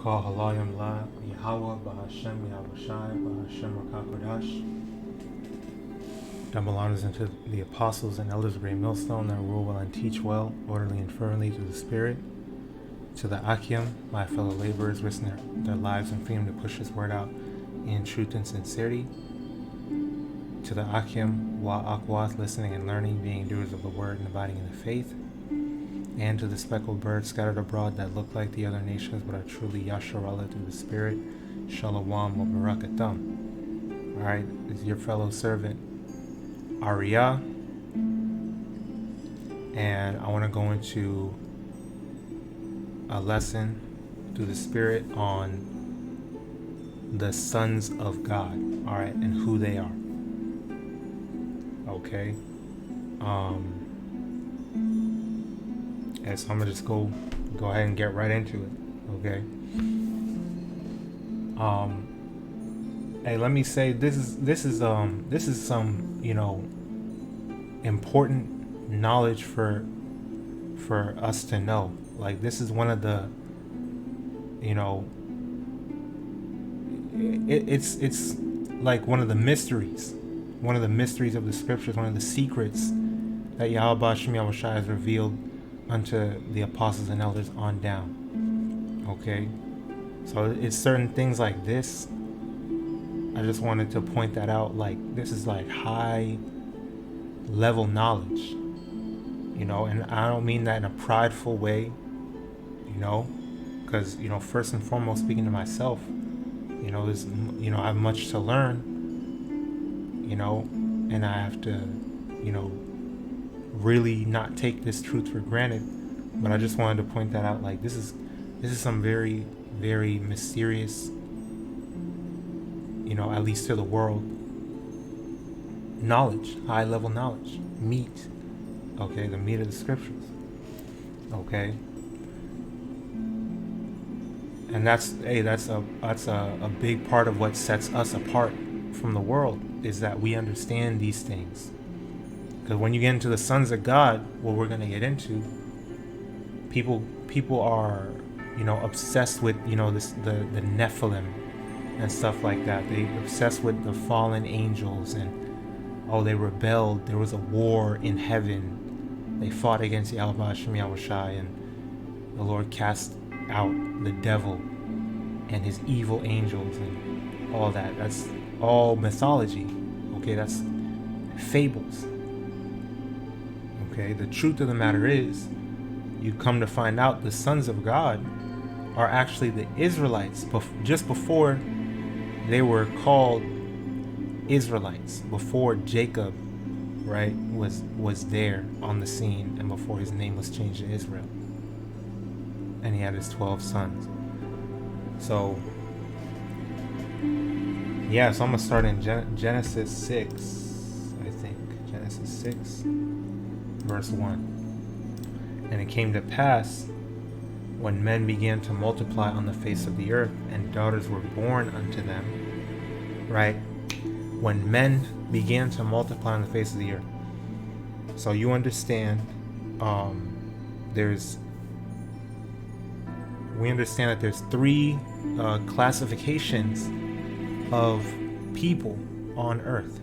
call HALALYAM La YAHAWAH BAHASHAM YAHAWASHI BAHASHAM QADASH. Double honors unto the apostles and elders of Great Millstone that rule well and teach well, orderly and firmly through the Spirit. To the Akim, my fellow laborers, risking their lives and freedom to push His word out in truth and sincerity. To the Akim, YAHAWAH, listening and learning, being doers of the word and abiding in the faith. And to the speckled birds scattered abroad that look like the other nations but are truly Yasharallah through the Spirit, Shalom wa Barakatam. Alright, this is your fellow servant, Ariah. And I want to go into a lesson through the Spirit on the sons of God, alright, and who they are. Okay. And so I'm gonna just go ahead and get right into it. Okay. Hey, let me say this is some, important knowledge for us to know. Like, this is one of the, it's like one of the mysteries of the scriptures, one of the secrets that YAHAWASHI has revealed unto the apostles and elders on down. Okay, so it's certain things like this. I just wanted to point that out. Like, this is like high level knowledge, and I don't mean that in a prideful way, because first and foremost, speaking to myself, there's I have much to learn, and I have to really not take this truth for granted. But I just wanted to point that out. Like, this is some very, very mysterious, at least to the world, knowledge, high level knowledge, meat. Okay, the meat of the scriptures. Okay, and that's a big part of what sets us apart from the world, is that we understand these things. Because when you get into the sons of God, what we're going to get into, people are, obsessed with, the Nephilim and stuff like that. They obsessed with the fallen angels, and they rebelled. There was a war in heaven. They fought against YAHAWASHI, and the Lord cast out the devil and his evil angels and all that. That's all mythology. Okay, that's fables. Okay, the truth of the matter is, you come to find out the sons of God are actually the Israelites, just before they were called Israelites, before Jacob, right, was there on the scene, and before his name was changed to Israel, and he had his 12 sons. So yeah, so I'm gonna start in Genesis 6, I think. Genesis 6, verse 1. And it came to pass, when men began to multiply on the face of the earth, and daughters were born unto them, right? When men began to multiply on the face of the earth. So you understand, we understand that there's three classifications of people on earth.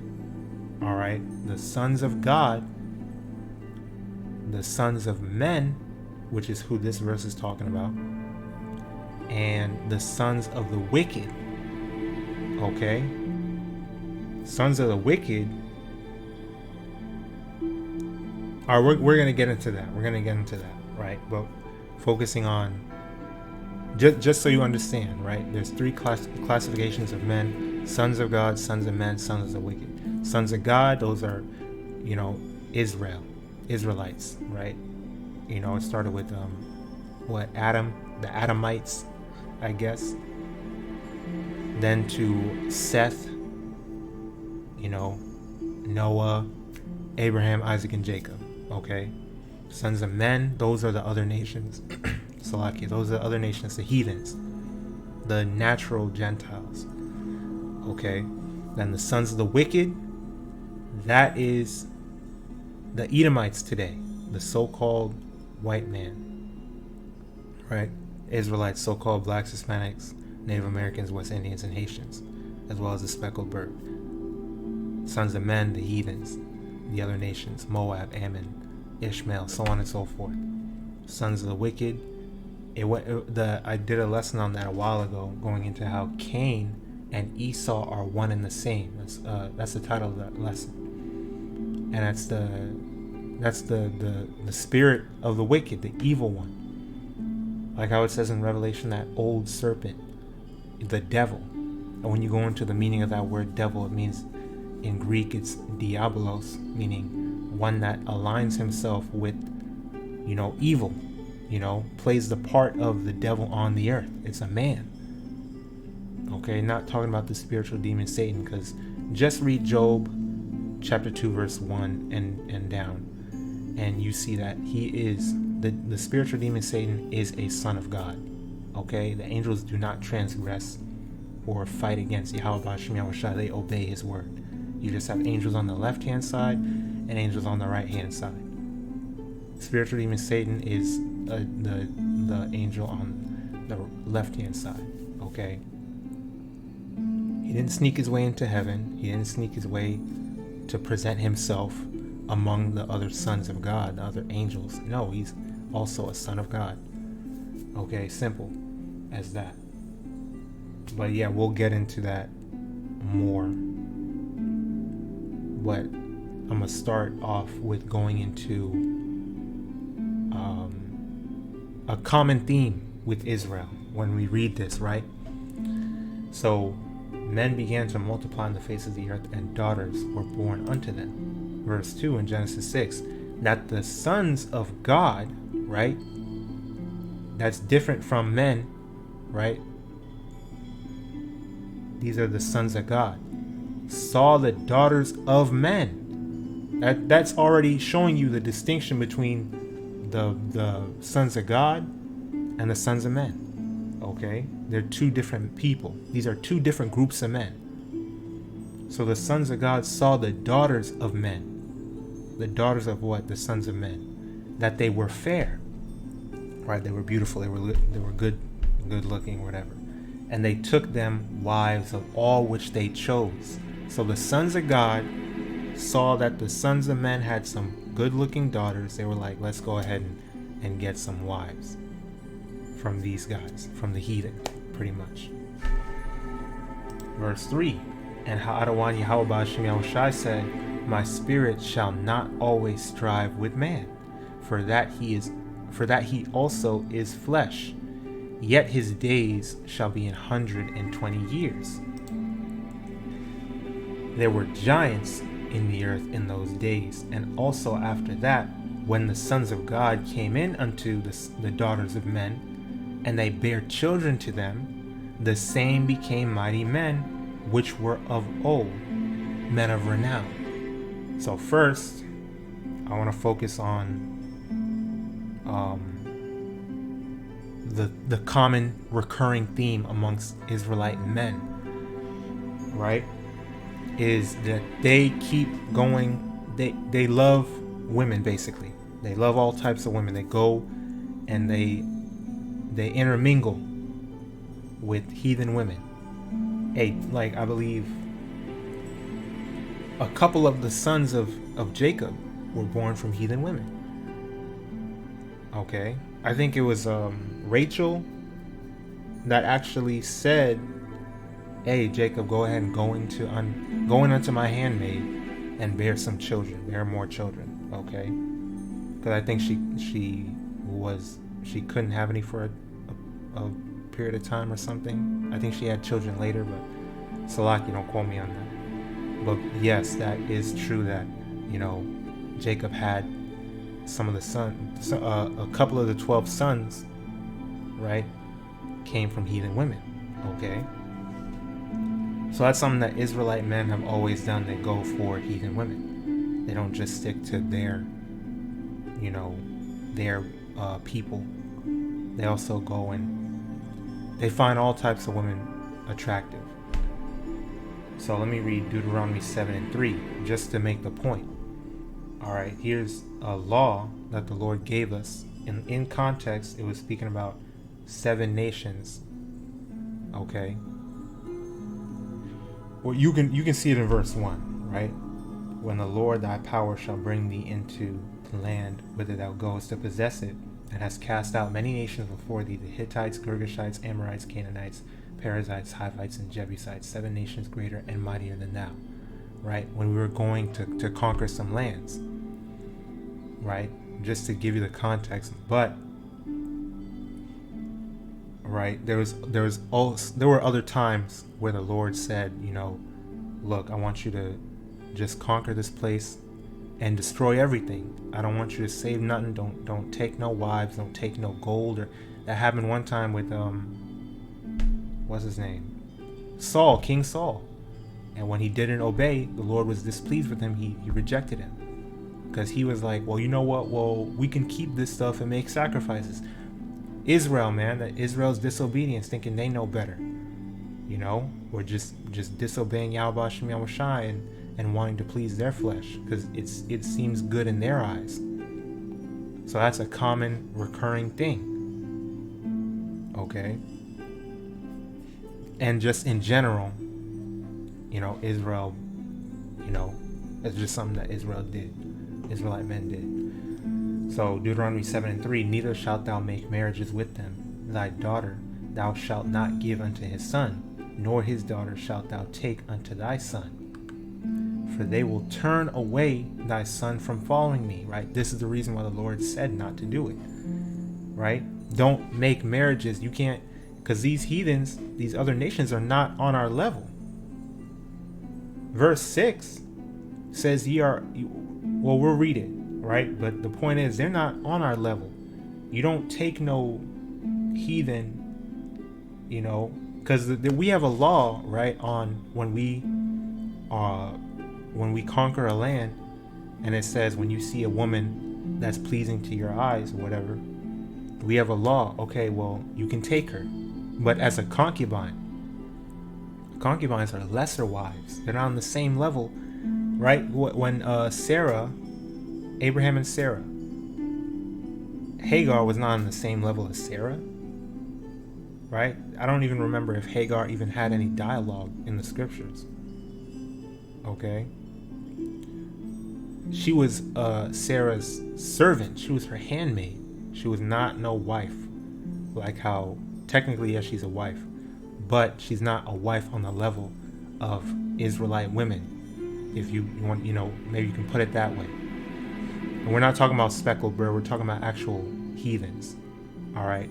All right, the sons of God, the sons of men, which is who this verse is talking about, and the sons of the wicked. Okay, sons of the wicked are, we're gonna get into that. Right? But focusing on, just so you understand, right? There's three classifications of men: sons of God, sons of men, sons of the wicked. Sons of God, those are, Israelites, right? It started with Adam, the Adamites, I guess. Then to Seth, Noah, Abraham, Isaac, and Jacob. Okay, sons of men, those are the other nations. Salaki, those are the other nations, the heathens, the natural Gentiles. Okay, then the sons of the wicked, that is the Edomites today, the so-called white man, right? Israelites, so-called blacks, Hispanics, Native Americans, West Indians, and Haitians, as well as the speckled bird. Sons of men, the heathens, the other nations, Moab, Ammon, Ishmael, so on and so forth. Sons of the wicked. I did a lesson on that a while ago, going into how Cain and Esau are one and the same. That's the title of that lesson, and that's the spirit of the wicked, the evil one. Like how it says in Revelation, that old serpent, the devil. And when you go into the meaning of that word devil, it means, in Greek, it's diabolos, meaning one that aligns himself with, evil, plays the part of the devil on the earth. It's a man. Okay, not talking about the spiritual demon Satan, because just read Job chapter 2 verse 1 and down, and you see that he is the spiritual demon Satan is a son of God. Okay, the angels do not transgress or fight against YAHAWASHI. They obey his word. You just have angels on the left hand side and angels on the right hand side. Spiritual demon Satan is the angel on the left hand side. Okay, he didn't sneak his way into heaven. He didn't sneak his way to present himself among the other sons of God, the other angels. No, he's also a son of God. Okay, simple as that. But yeah, we'll get into that more. But I'm gonna start off with going into a common theme with Israel when we read this, right? So, men began to multiply on the face of the earth, and daughters were born unto them. Verse 2 in Genesis 6, that the sons of God, right? That's different from men, right? These are the sons of God. Saw the daughters of men. That's already showing you the distinction between the sons of God and the sons of men. Okay? They're two different people. These are two different groups of men. So the sons of God saw the daughters of men. The daughters of what? The sons of men. That they were fair. Right? They were beautiful. They were good looking, whatever. And they took them wives of all which they chose. So the sons of God saw that the sons of men had some good-looking daughters. They were like, let's go ahead and get some wives from these guys, from the heathen, pretty much. Verse 3, and YAHAWAH said, my spirit shall not always strive with man, for that he also is flesh. Yet his days shall be 120 years. There were giants in the earth in those days, and also after that, when the sons of God came in unto the daughters of men, and they bare children to them, the same became mighty men, which were of old, men of renown. So first, I want to focus on the common recurring theme amongst Israelite men, right, is that they keep going, they love women. Basically, they love all types of women. They go and they intermingle with heathen women. Like I believe a couple of the sons of Jacob were born from heathen women. Okay, I think it was Rachel that actually said, hey Jacob, go ahead and go in unto my handmaid and bear some children, bear more children. Okay, because I think she couldn't have any for a period of time or something. I think she had children later, but Salaki, don't quote me on that. But yes, that is true that Jacob had some of the sons, a couple of the 12 sons, right, came from heathen women. Okay, so that's something that Israelite men have always done. They go for heathen women. They don't just stick to their people. They also go and they find all types of women attractive. So let me read Deuteronomy 7:3 just to make the point. All right, here's a law that the Lord gave us. In context, it was speaking about 7 nations. Okay. Well, you can see it in verse 1, right? When the Lord thy power shall bring thee into the land whither thou goest to possess it, and hast cast out many nations before thee, the Hittites, Girgashites, Amorites, Canaanites, Perizzites, Hivites, and Jebusites, 7 nations greater and mightier than thou. Right? When we were going to conquer some lands. Right? Just to give you the context. But right, there were other times where the Lord said, you know, look, I want you to just conquer this place and destroy everything. I don't want you to save nothing. Don't take no wives, don't take no gold. Or that happened one time with what's his name? Saul, King Saul. And when he didn't obey, the Lord was displeased with him. He rejected him. Because he was like, well, you know what? Well, we can keep this stuff and make sacrifices. Israel, man, that Israel's disobedience, thinking they know better. You know, or just disobeying YAHAWASHI and wanting to please their flesh because it seems good in their eyes. So that's a common recurring thing. Okay? And just in general, you know, Israel, you know, it's just something that Israel did. Israelite men did. So Deuteronomy 7:3, neither shalt thou make marriages with them. Thy daughter thou shalt not give unto his son, nor his daughter shalt thou take unto thy son. For they will turn away thy son from following me. Right? This is the reason why the Lord said not to do it. Right? Don't make marriages. You can't, because these heathens, these other nations are not on our level. Verse 6 says well, we'll read it, right? But the point is, they're not on our level. You don't take no heathen, you know, because we have a law, right, on when we conquer a land, and it says when you see a woman that's pleasing to your eyes or whatever, we have a law. Okay, well, you can take her, but as a concubine, concubines are lesser wives. They're not on the same level, right? When Abraham and Sarah, Hagar was not on the same level as Sarah, right? I don't even remember if Hagar even had any dialogue in the scriptures. Okay? She was Sarah's servant. She was her handmaid. She was not no wife. Like how, technically, yes, she's a wife, but she's not a wife on the level of Israelite women. If you want, you know, maybe you can put it that way. And we're not talking about speckled bread. We're talking about actual heathens. All right.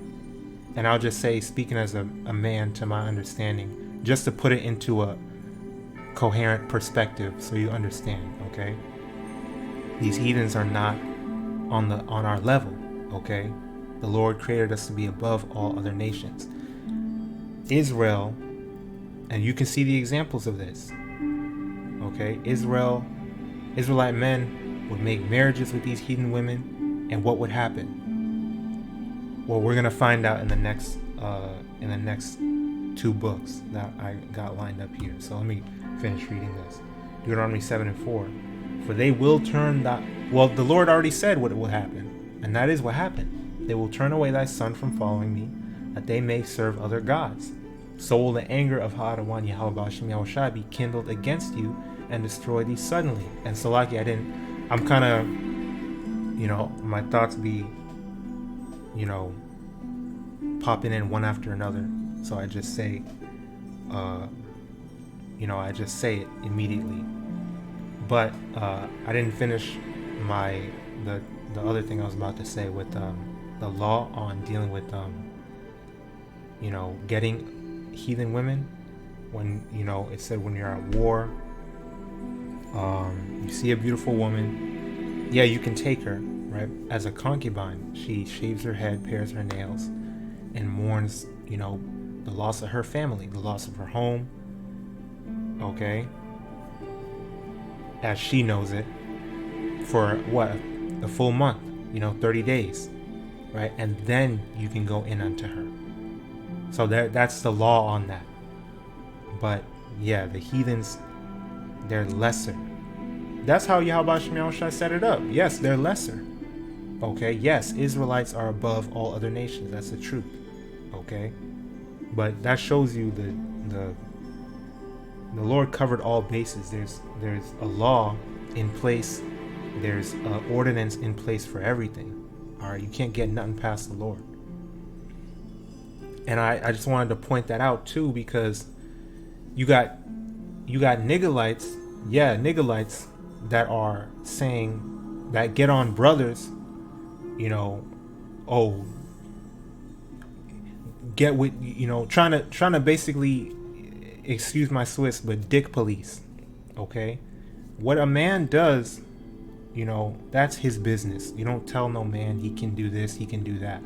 And I'll just say, speaking as a man to my understanding, just to put it into a coherent perspective so you understand, okay? These heathens are not on our level, okay? The Lord created us to be above all other nations. Israel, and you can see the examples of this, okay? Israelite men would make marriages with these heathen women, and what would happen? Well, we're gonna find out in the next 2 books that I got lined up here. So let me finish reading this. Deuteronomy 7:4. For they will turn the Lord already said what will happen, and that is what happened. They will turn away thy son from following me, that they may serve other gods. So will the anger of HALALYAM and YAHAWASHI be kindled against you and destroy thee suddenly. And so, like, I'm kind of, you know, my thoughts be, you know, popping in one after another. So I just say, you know, I just say it immediately. But I didn't finish the other thing I was about to say with the law on dealing with, you know, getting heathen women. When, you know, it said when you're at war, you see a beautiful woman, yeah, you can take her, right? As a concubine, she shaves her head, pares her nails, and mourns, you know, the loss of her family, the loss of her home, okay? As she knows it, for what? A full month, you know, 30 days, right? And then you can go in unto her. So that's the law on that. But yeah, the heathens, they're lesser. That's how YAHAWASHI set it up. Yes, they're lesser. Okay, yes, Israelites are above all other nations. That's the truth. Okay, but that shows you the Lord covered all bases. There's a law in place. There's an ordinance in place for everything. All right, you can't get nothing past the Lord. And I just wanted to point that out too, because you got niggerlites, niggerlites that are saying, that get on brothers, oh, get with, trying to basically, excuse my Swiss, but dick police. Okay, what a man does, that's his business. You don't tell no man he can do this, he can do that.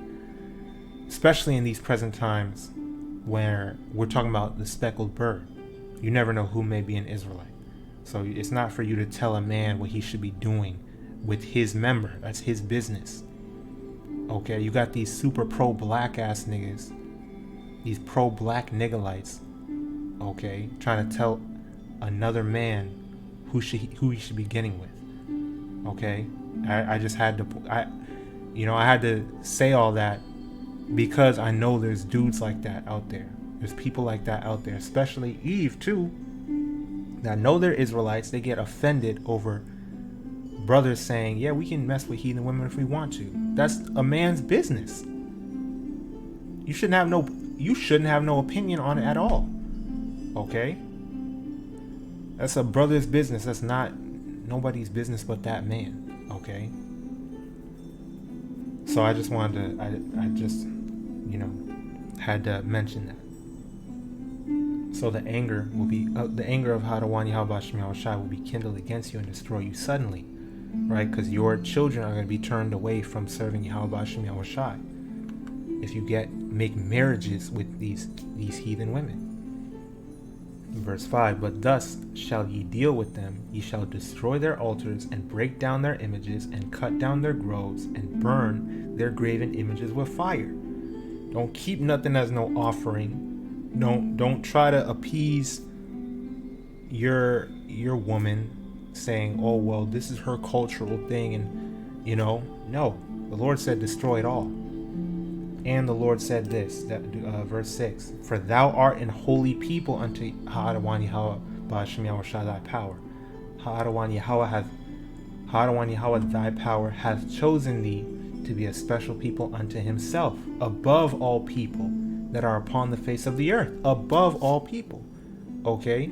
Especially in these present times where we're talking about the speckled bird. You never know who may be an Israelite. So it's not for you to tell a man what he should be doing with his member. That's his business. Okay, you got these super pro-black ass niggas, these pro-black niggerlites, okay, trying to tell another man who he should be getting with. Okay, I just had to, I had to say all that, because I know there's dudes like that out there. There's people like that out there, especially Eve too, that know they're Israelites. They get offended over brothers saying, yeah, we can mess with heathen women if we want to. That's a man's business. You shouldn't have no opinion on it at all. Okay? That's a brother's business. That's not nobody's business but that man. Okay? So I just wanted to, I just, had to mention that. So the anger will be, the anger of YAHAWAH and YAHAWASHI will be kindled against you and destroy you suddenly, right? Because your children are going to be turned away from serving YAHAWAH and YAHAWASHI if you make marriages with these heathen women. Verse 5, but thus shall ye deal with them, ye shall destroy their altars, and break down their images, and cut down their groves, and burn their graven images with fire. Don't keep nothing as no offering. Don't try to appease your woman, saying, oh well, this is her cultural thing, and no. The Lord said destroy it all. And the Lord said this, verse 6, for thou art an holy people unto YAHAWAH and YAHAWASHI thy power. YAHAWAH thy power hath chosen thee to be a special people unto himself, above all people that are upon the face of the earth. Above all people. Okay?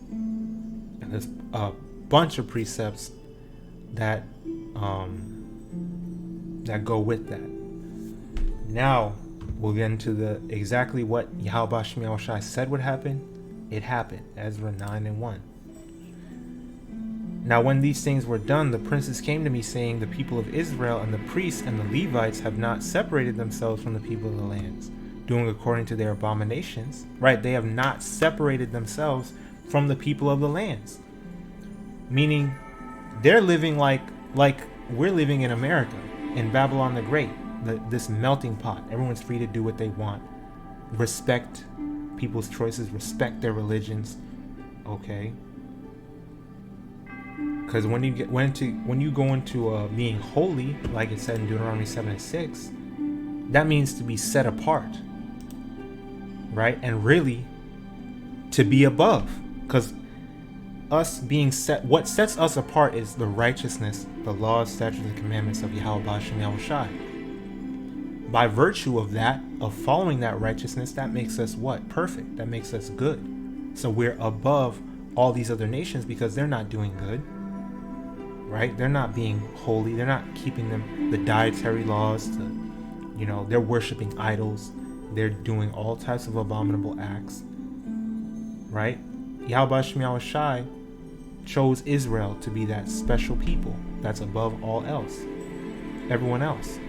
And there's a bunch of precepts that go with that. Now we'll get into exactly what YAHAWAH and YAHAWASHI said would happen. It happened. Ezra 9:1. Now when these things were done, the princes came to me, saying, the people of Israel and the priests and the Levites have not separated themselves from the people of the lands, doing according to their abominations. Right? They have not separated themselves from the people of the lands. Meaning they're living like we're living in America, in Babylon the Great. This melting pot. Everyone's free to do what they want. Respect people's choices. Respect their religions. Okay. Because when you go into being holy, like it said in Deuteronomy 7:6, that means to be set apart, right? And really to be above. Because us being set, what sets us apart is the righteousness, the laws, statutes, and commandments of YAHAWAH and YAHAWASHI. By virtue of that, of following that righteousness, that makes us what? Perfect. That makes us good. So we're above all these other nations because they're not doing good. Right? They're not being holy. They're not keeping the dietary laws. They're worshiping idols. They're doing all types of abominable acts. Right? YAHAWAH and YAHAWASHI chose Israel to be that special people that's above all else. Everyone else.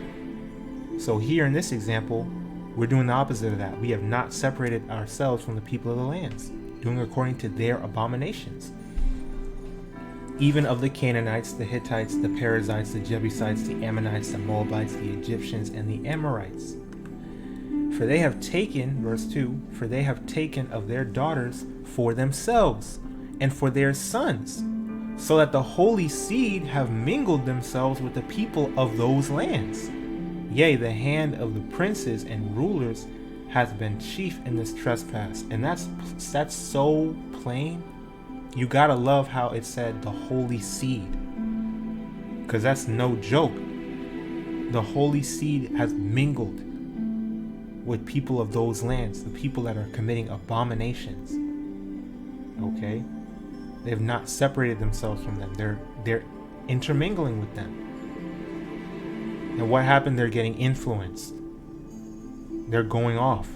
So here in this example, we're doing the opposite of that. We have not separated ourselves from the people of the lands, doing according to their abominations. Even of the Canaanites, the Hittites, the Perizzites, the Jebusites, the Ammonites, the Moabites, the Egyptians, and the Amorites. For they have taken, verse 2, for they have taken of their daughters for themselves and for their sons, so that the holy seed have mingled themselves with the people of those lands. Yea, the hand of the princes and rulers hath been chief in this trespass. And that's so plain. You gotta love how it said the holy seed, because that's no joke. The holy seed has mingled with people of those lands, the people that are committing abominations. Okay, they have not separated themselves from them. They're intermingling with them. And what happened? They're getting influenced. They're going off.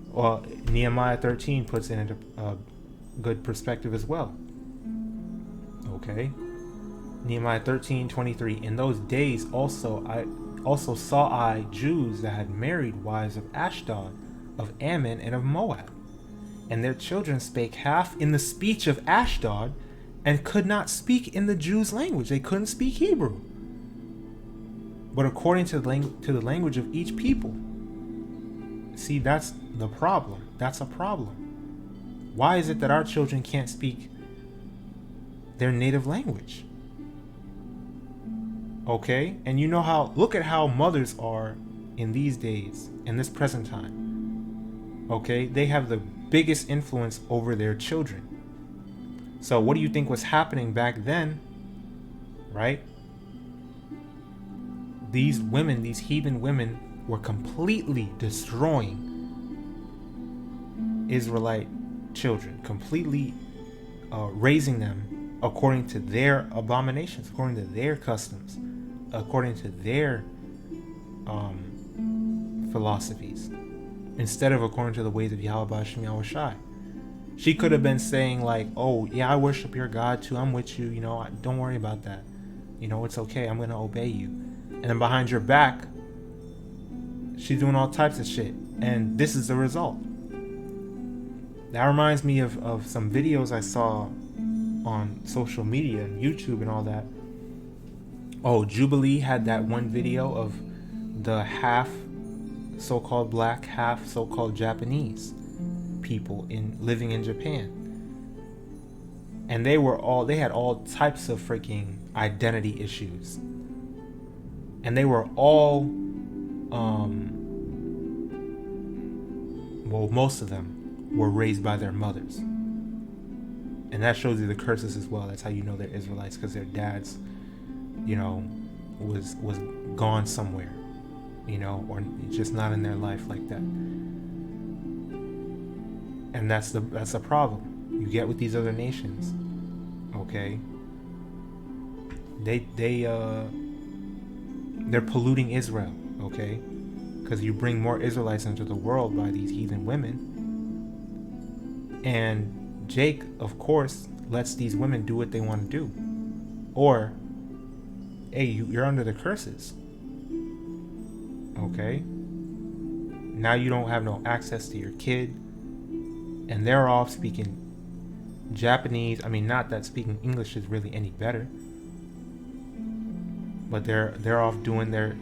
Well, Nehemiah 13 puts it into a good perspective as well. Okay, Nehemiah 13:23. In those days also saw I Jews that had married wives of Ashdod, of Ammon, and of Moab, and their children spake half in the speech of Ashdod, and could not speak in the Jews' language. They couldn't speak Hebrew, but according to the language of each people. See, that's the problem. That's a problem. Why is it that our children can't speak their native language? Okay, and you know how, look at how mothers are in these days, in this present time. Okay, they have the biggest influence over their children. So what do you think was happening back then, right? These women, these heathen women, were completely destroying Israelite children, completely raising them according to their abominations, according to their customs, according to their philosophies, instead of according to the ways of YAHAWASHI, YAHAWASHI. She could have been saying like, oh yeah, I worship your God too, I'm with you, you know, don't worry about that, you know, it's okay, I'm gonna obey you. And then behind your back, she's doing all types of shit, and this is the result. That reminds me of some videos I saw on social media, YouTube and all that. Oh, Jubilee had that one video of the half so-called black, half so-called Japanese people living in Japan. And they had all types of freaking identity issues. And they were all well, most of them were raised by their mothers. And that shows you the curses as well. That's how you know they're Israelites, because their dads, you know, was gone somewhere, you know, or just not in their life like that. And that's the problem you get with these other nations. Okay, they're polluting Israel. Okay, because you bring more Israelites into the world by these heathen women. And Jake, of course, lets these women do what they want to do. Or, hey, you're under the curses. Okay? Now you don't have no access to your kid. And they're off speaking Japanese. I mean, not that speaking English is really any better. But they're off doing their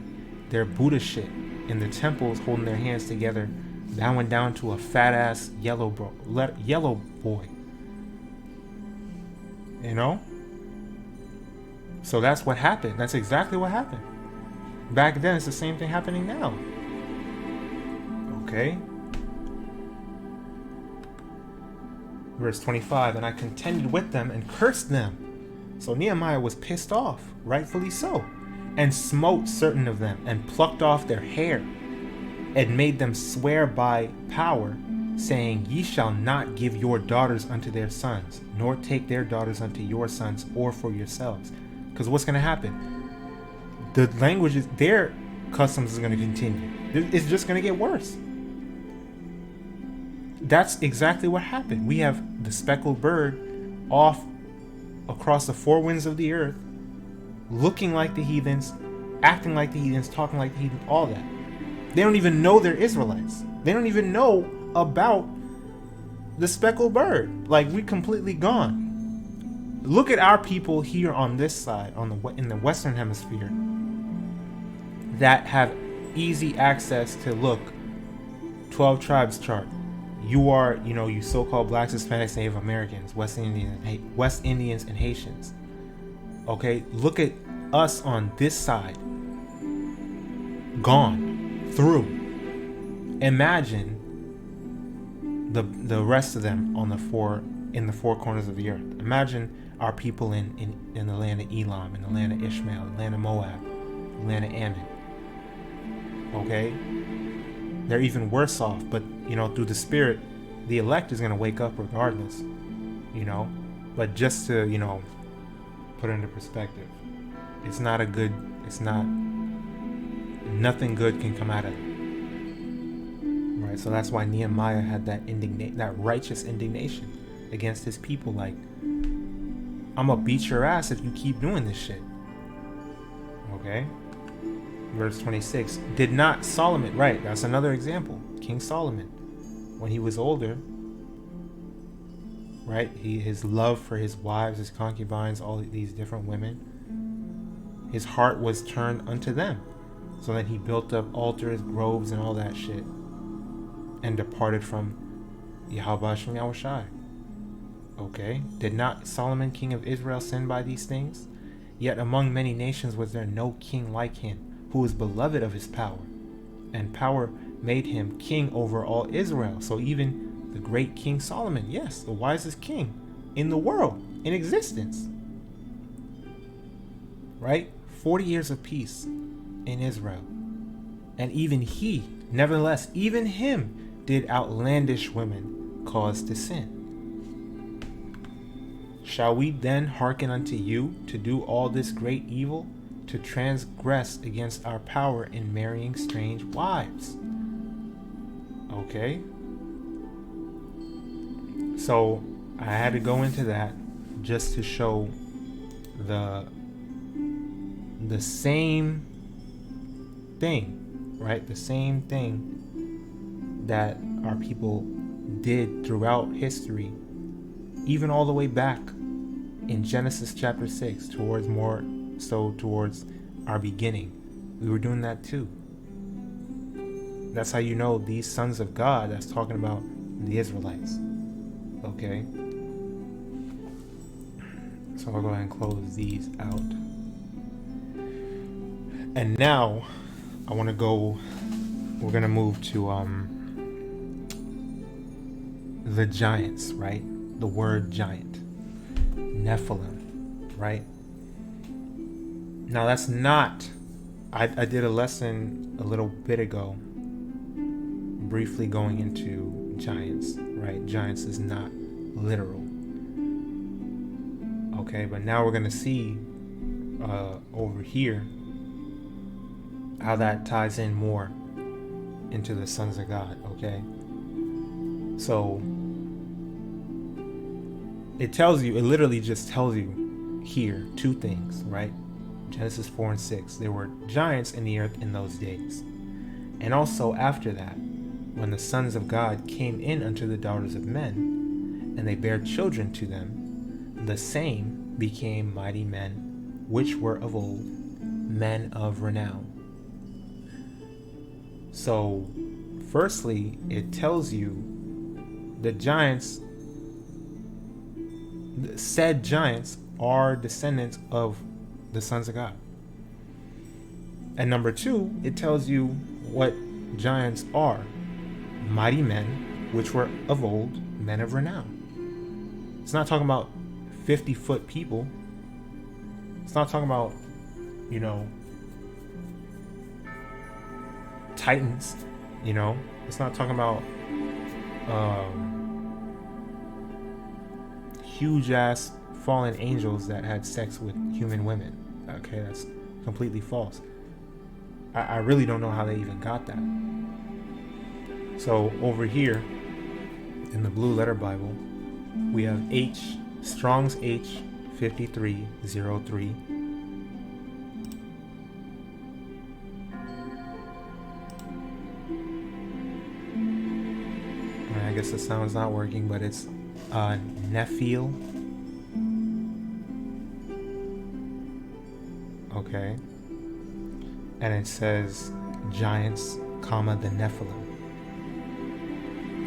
Buddha shit in the temples, holding their hands together, bowing down to a fat ass yellow boy. You know? So that's what happened. That's exactly what happened. Back then, it's the same thing happening now. Okay? Verse 25, and I contended with them and cursed them. So Nehemiah was pissed off, rightfully so, and smote certain of them, and plucked off their hair, and made them swear by power, saying, Ye shall not give your daughters unto their sons, nor take their daughters unto your sons, or for yourselves. Because what's going to happen? The languages, their customs is going to continue. It's just going to get worse. That's exactly what happened. We have the speckled bird off across the four winds of the earth, looking like the heathens, acting like the heathens, talking like the heathens, all that. They don't even know they're Israelites. They don't even know about the speckled bird. Like, we're completely gone. Look at our people here on this side, in the Western Hemisphere, that have easy access to, look, 12 tribes chart. You are, you so-called blacks, Hispanics, Native Americans, West Indians, and Haitians. Okay, look at us on this side. gone through. Imagine the rest of them in the four corners of the earth. Imagine our people in the land of Elam, in the land of Ishmael, the land of Moab, the land of Ammon. Okay? They're even worse off, but through the Spirit, the elect is going to wake up regardless. But just to put it into perspective, nothing good can come out of it. Right? So that's why Nehemiah had that righteous indignation against his people. Like, I'm gonna beat your ass if you keep doing this shit. Okay? Verse 26. Did not Solomon, right, that's another example. King Solomon, when he was older, right, his love for his wives, his concubines, all these different women, his heart was turned unto them. So that he built up altars, groves, and all that shit, and departed from YAHAWASHI and YAHAWASHI. Okay? Did not Solomon, king of Israel, sin by these things? Yet among many nations was there no king like him, who was beloved of his power, and power made him king over all Israel. So even the great King Solomon, yes, the wisest king in the world, in existence, right? 40 years of peace in Israel. And even he, nevertheless, even him did outlandish women cause to sin. Shall we then hearken unto you to do all this great evil, to transgress against our power in marrying strange wives? Okay. So I had to go into that just to show the same thing, right? The same thing that our people did throughout history, even all the way back in Genesis chapter 6, towards our beginning. We were doing that too. That's how you know these sons of God, that's talking about the Israelites. Okay? So I'll go ahead and close these out. And now we're going to move to the giants, right? The word giant. Nephilim, right? Now that's not, I did a lesson a little bit ago, briefly going into giants, right? Giants is not literal. Okay, but now we're going to see over here how that ties in more into the sons of God, okay? So it literally just tells you here two things, right? Genesis 4 and 6. There were giants in the earth in those days. And also after that, when the sons of God came in unto the daughters of men, and they bare children to them, the same became mighty men, which were of old, men of renown. So, firstly, it tells you the giants, said giants, are descendants of the sons of God. And number two, it tells you what giants are. Mighty men, which were of old, men of renown. It's not talking about 50-foot people. It's not talking about, titans, It's not talking about huge ass fallen angels that had sex with human women. Okay, that's completely false. I really don't know how they even got that. So over here in the Blue Letter Bible, we have Strong's H 5303. I guess the sound's not working, but it's Nephil. Okay. And it says giants, comma, the Nephilim.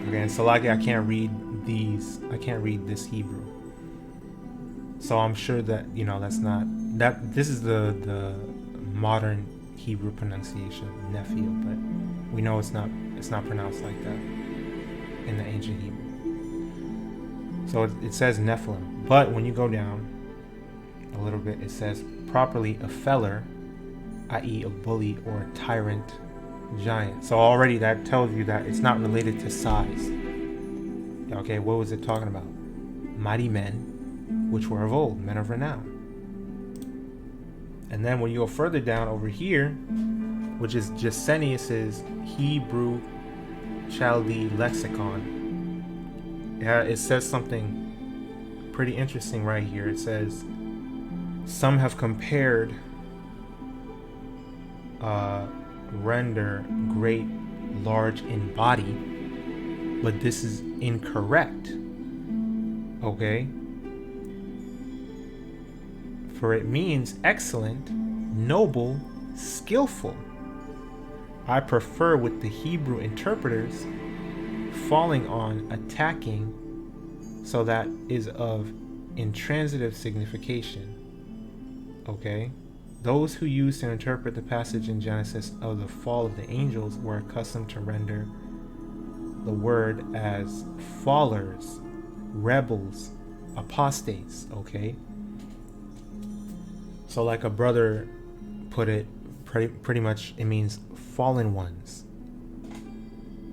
Okay, and so like I can't read this Hebrew. So I'm sure that, that's not, that this is the modern Hebrew pronunciation of Nephil, but we know it's not pronounced like that in the ancient Hebrew. So it says Nephilim, but when you go down a little bit, it says properly a feller, i.e. a bully or a tyrant giant. So already that tells you that it's not related to size. Okay, what was it talking about? Mighty men, which were of old, men of renown. And then when you go further down over here, which is Gesenius's Hebrew Chaldee Lexicon, it says something pretty interesting right here. It says, some have compared render great, large in body, but this is incorrect. Okay? For it means excellent, noble, skillful. I prefer with the Hebrew interpreters falling on attacking, so that is of intransitive signification. Okay? Those who used to interpret the passage in Genesis of the fall of the angels were accustomed to render the word as fallers, rebels, apostates. Okay? So like a brother put it, pretty much it means fallen ones.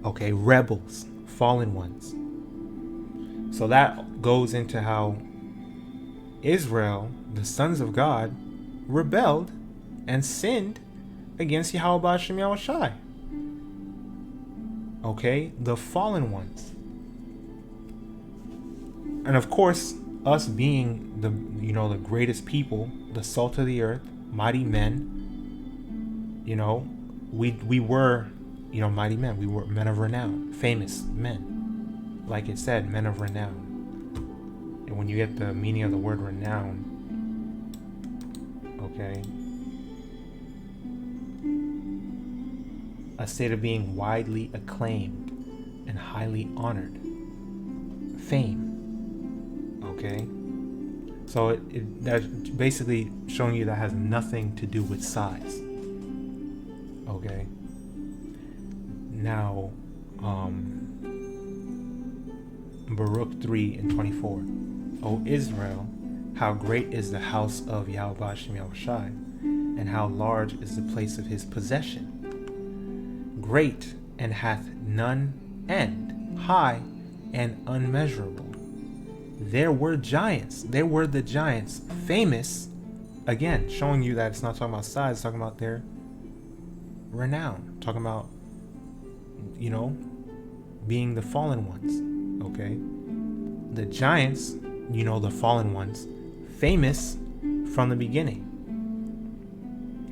Okay, rebels, fallen ones. So that goes into how Israel, the sons of God, rebelled and sinned against BAHASHAM YAHAWASHI. Okay, the fallen ones. And of course, us being the the greatest people, the salt of the earth, mighty men, we were mighty men. We were men of renown, famous men. Like it said, men of renown. And when you get the meaning of the word renown, okay, a state of being widely acclaimed and highly honored. Fame. Okay? So that's basically showing you that has nothing to do with size. Okay? Now, Baruch 3:24. O Israel, how great is the house of YAHAWASHI and how large is the place of his possession. Great and hath none end, high and unmeasurable. There were giants. There were the giants, famous. Again, showing you that it's not talking about size, it's talking about their renown. Talking about, being the fallen ones. Okay? The giants, the fallen ones, famous from the beginning.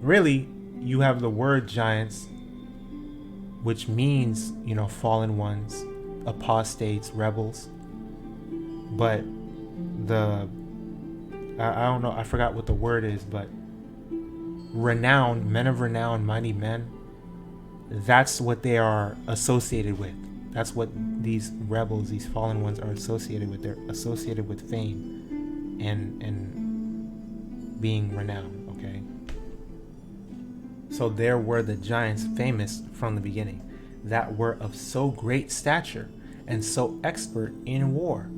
Really, you have the word giants, which means, fallen ones, apostates, rebels. But I don't know, I forgot what the word is, but renowned, men of renown, mighty men, that's what they are associated with. That's what these rebels, these fallen ones are associated with. They're associated with fame and being renowned, okay? So there were the giants famous from the beginning, that were of so great stature and so expert in war.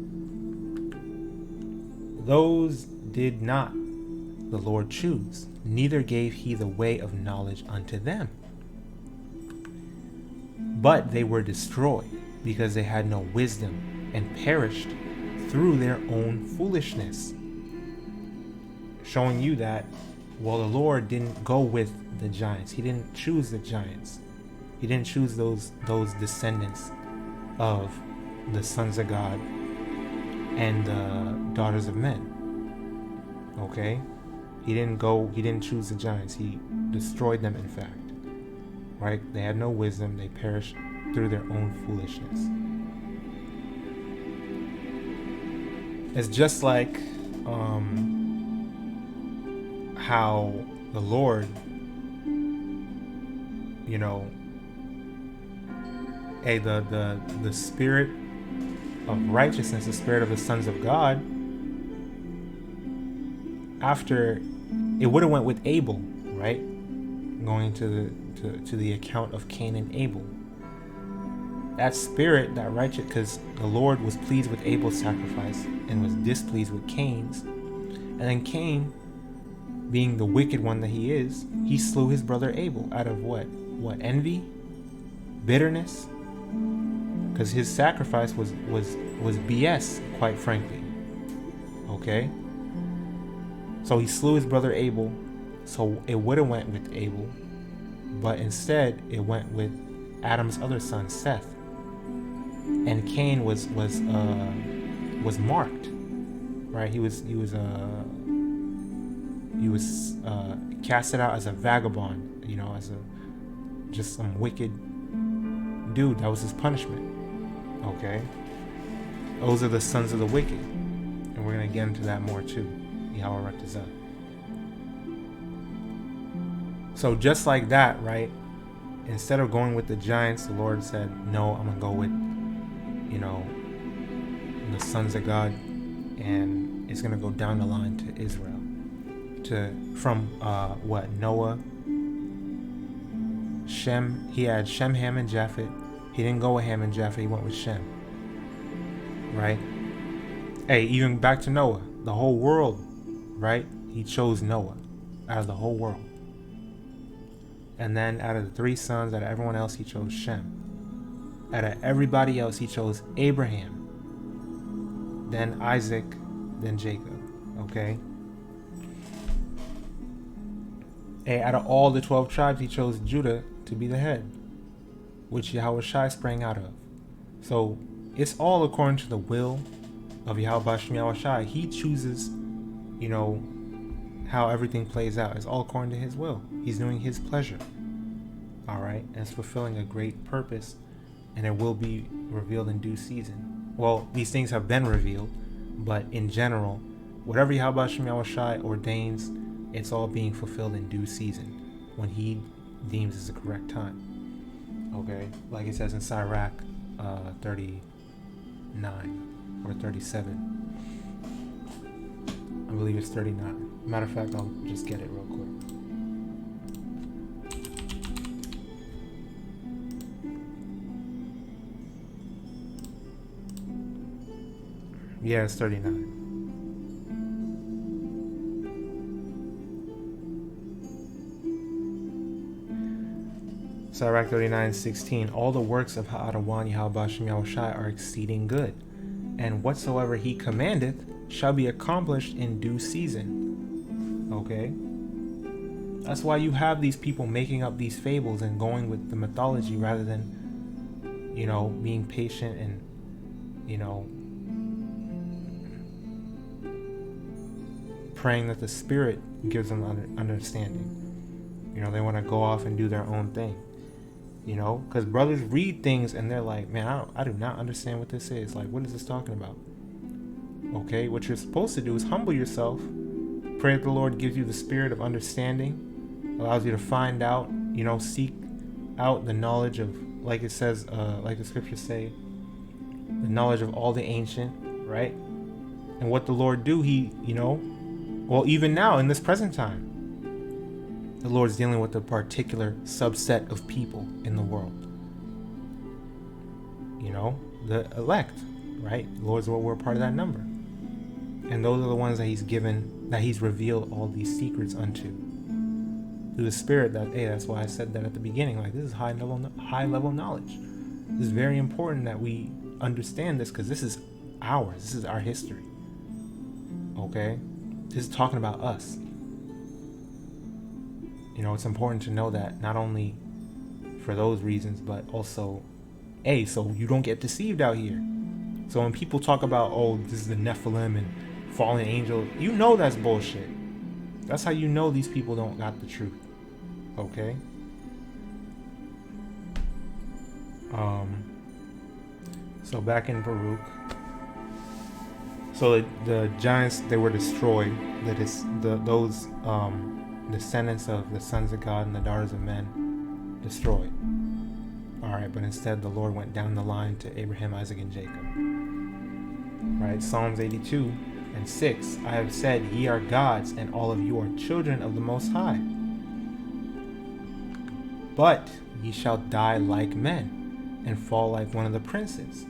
Those did not the Lord choose, neither gave he the way of knowledge unto them. But they were destroyed because they had no wisdom and perished through their own foolishness. Showing you that, the Lord didn't go with the giants. He didn't choose the giants. He didn't choose those descendants of the sons of God and the daughters of men. Okay? He didn't choose the giants. He destroyed them, in fact. Right? They had no wisdom. They perished through their own foolishness. It's just like how the Lord, the spirit of righteousness, the spirit of the sons of God, after it would have went with Abel, right? going to the account of Cain and Abel. That spirit, that righteous, because the Lord was pleased with Abel's sacrifice and was displeased with Cain's. And then Cain, being the wicked one that he is, he slew his brother Abel out of what? Envy? Bitterness? Because his sacrifice was BS, quite frankly. Okay? So he slew his brother Abel. So it would have went with Abel, but instead it went with Adam's other son, Seth. And Cain was marked, right? He was casted out as a vagabond, as just some wicked dude. That was his punishment. Okay, those are the sons of the wicked, and we're gonna get into that more too. YAHAWADAH. So just like that, right? Instead of going with the giants, the Lord said, "No, I'm gonna go with, the sons of God, and it's gonna go down the line to Israel, from Noah, Shem. He had Shem, Ham, and Japheth. He didn't go with Ham and Japheth. He went with Shem. Right? Hey, even back to Noah, the whole world, right? He chose Noah out of the whole world. And then out of the 3 sons, out of everyone else, he chose Shem. Out of everybody else, he chose Abraham, then Isaac, then Jacob. Okay? And out of all the 12 tribes, he chose Judah to be the head, which YAHAWASHI sprang out of. So it's all according to the will of YAHAWASHI. He chooses, how everything plays out. It's all according to his will. He's doing his pleasure. All right? And it's fulfilling a great purpose, and it will be revealed in due season. Well, these things have been revealed, but in general, whatever YAHAWASHI ordains, it's all being fulfilled in due season when he deems is the correct time. Okay? Like it says in Sirach 39 or 37. I believe it's 39. Matter of fact, I'll just get it real quick. Yeah, it's 39. Sirach 39:16. All the works of Ha'adawan YAHAWASHI are exceeding good, and whatsoever he commandeth shall be accomplished in due season. Okay? That's why you have these people making up these fables and going with the mythology rather than, being patient and, praying that the Spirit gives them understanding. They want to go off and do their own thing. Because brothers read things and they're like, man, I do not understand what this is. Like, what is this talking about? Okay, what you're supposed to do is humble yourself, pray that the Lord gives you the spirit of understanding, allows you to find out, seek out the knowledge of, like it says, like the scriptures say, the knowledge of all the ancient, right? And what the Lord do, even now in this present time, the Lord's dealing with a particular subset of people in the world. The elect, right? The Lord's we're part of that number. And those are the ones that he's revealed all these secrets unto. Through the Spirit that's why I said that at the beginning. Like, this is high level knowledge. This is very important that we understand this, because this is ours. This is our history. Okay? This is talking about us. It's important to know that, not only for those reasons, but also, so you don't get deceived out here. So when people talk about, this is the Nephilim and fallen angels, that's bullshit. That's how these people don't got the truth. Okay? So back in Baruch. So the giants, they were destroyed. Those descendants of the sons of God and the daughters of men destroyed. Alright, but instead the Lord went down the line to Abraham, Isaac, and Jacob. Right? Psalms 82:6. I have said, ye are gods, and all of you are children of the Most High. but ye shall die like men, and fall like one of the princes.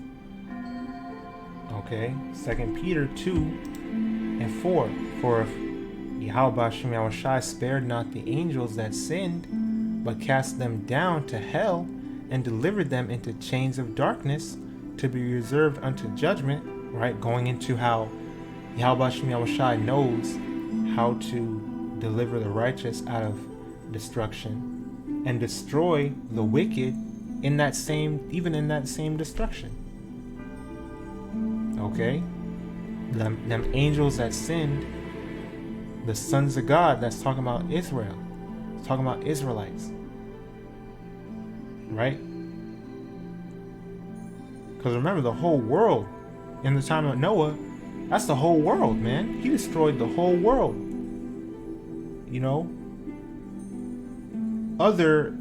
Okay, 2 Peter 2:4. For if YAHAWASHI spared not the angels that sinned, but cast them down to hell, and delivered them into chains of darkness, to be reserved unto judgment, right? Going into how YAHAWASHI knows how to deliver the righteous out of destruction and destroy the wicked in that same destruction. Okay? Them angels that sinned, the sons of God, that's talking about Israel. It's talking about Israelites. Right? Because remember, the whole world in the time of Noah, that's the whole world, man. He destroyed the whole world. You know? Other,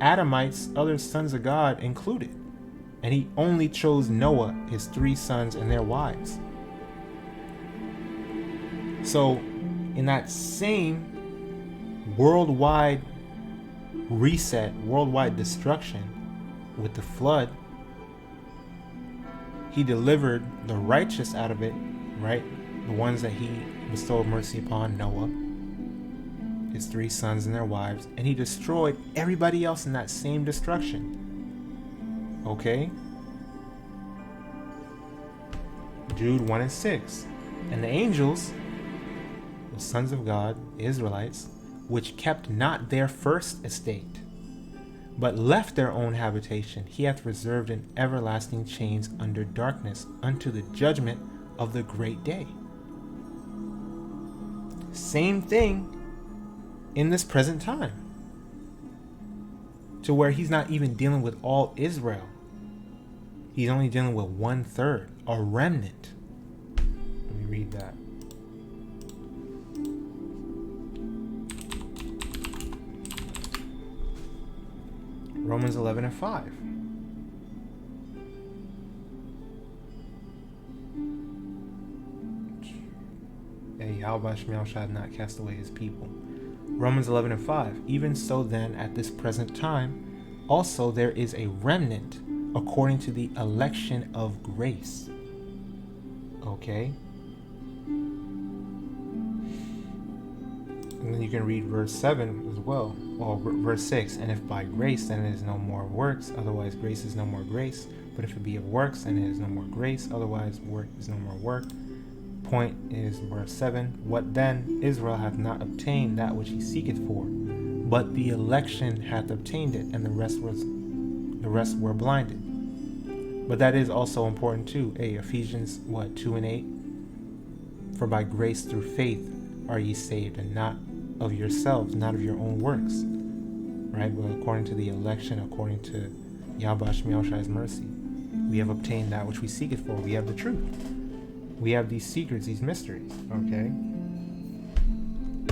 Adamites, other sons of God included. And he only chose Noah, his 3 sons, and their wives. So, in that same worldwide reset, worldwide destruction with the flood, he delivered the righteous out of it, right? The ones that he bestowed mercy upon, Noah, his 3 sons and their wives, and he destroyed everybody else in that same destruction. Okay? Jude 1:6. And the angels, the sons of God, the Israelites, which kept not their first estate, but left their own habitation, he hath reserved in everlasting chains under darkness unto the judgment of the great day. Same thing in this present time, to where he's not even dealing with all Israel. He's only dealing with 1/3, a remnant. Let me read that. Romans 11:5. YAHAWASHI shall not cast away his people. Romans 11:5. Even so then, at this present time, also there is a remnant according to the election of grace. Okay? And then you can read verse 7 as well. Or verse 6. And if by grace, then it is no more works. Otherwise, grace is no more grace. But if it be of works, then it is no more grace. Otherwise, work is no more work. Point is verse 7. What then? Israel hath not obtained that which he seeketh for, but the election hath obtained it, and the rest were blinded. But that is also important too. Ephesians 2:8. For by grace through faith are ye saved, and not of yourselves, not of your own works. Right? But according to the election, according to YAHAWASHI's mercy, we have obtained that which we seeketh for. We have the truth. We have these secrets, these mysteries. Okay?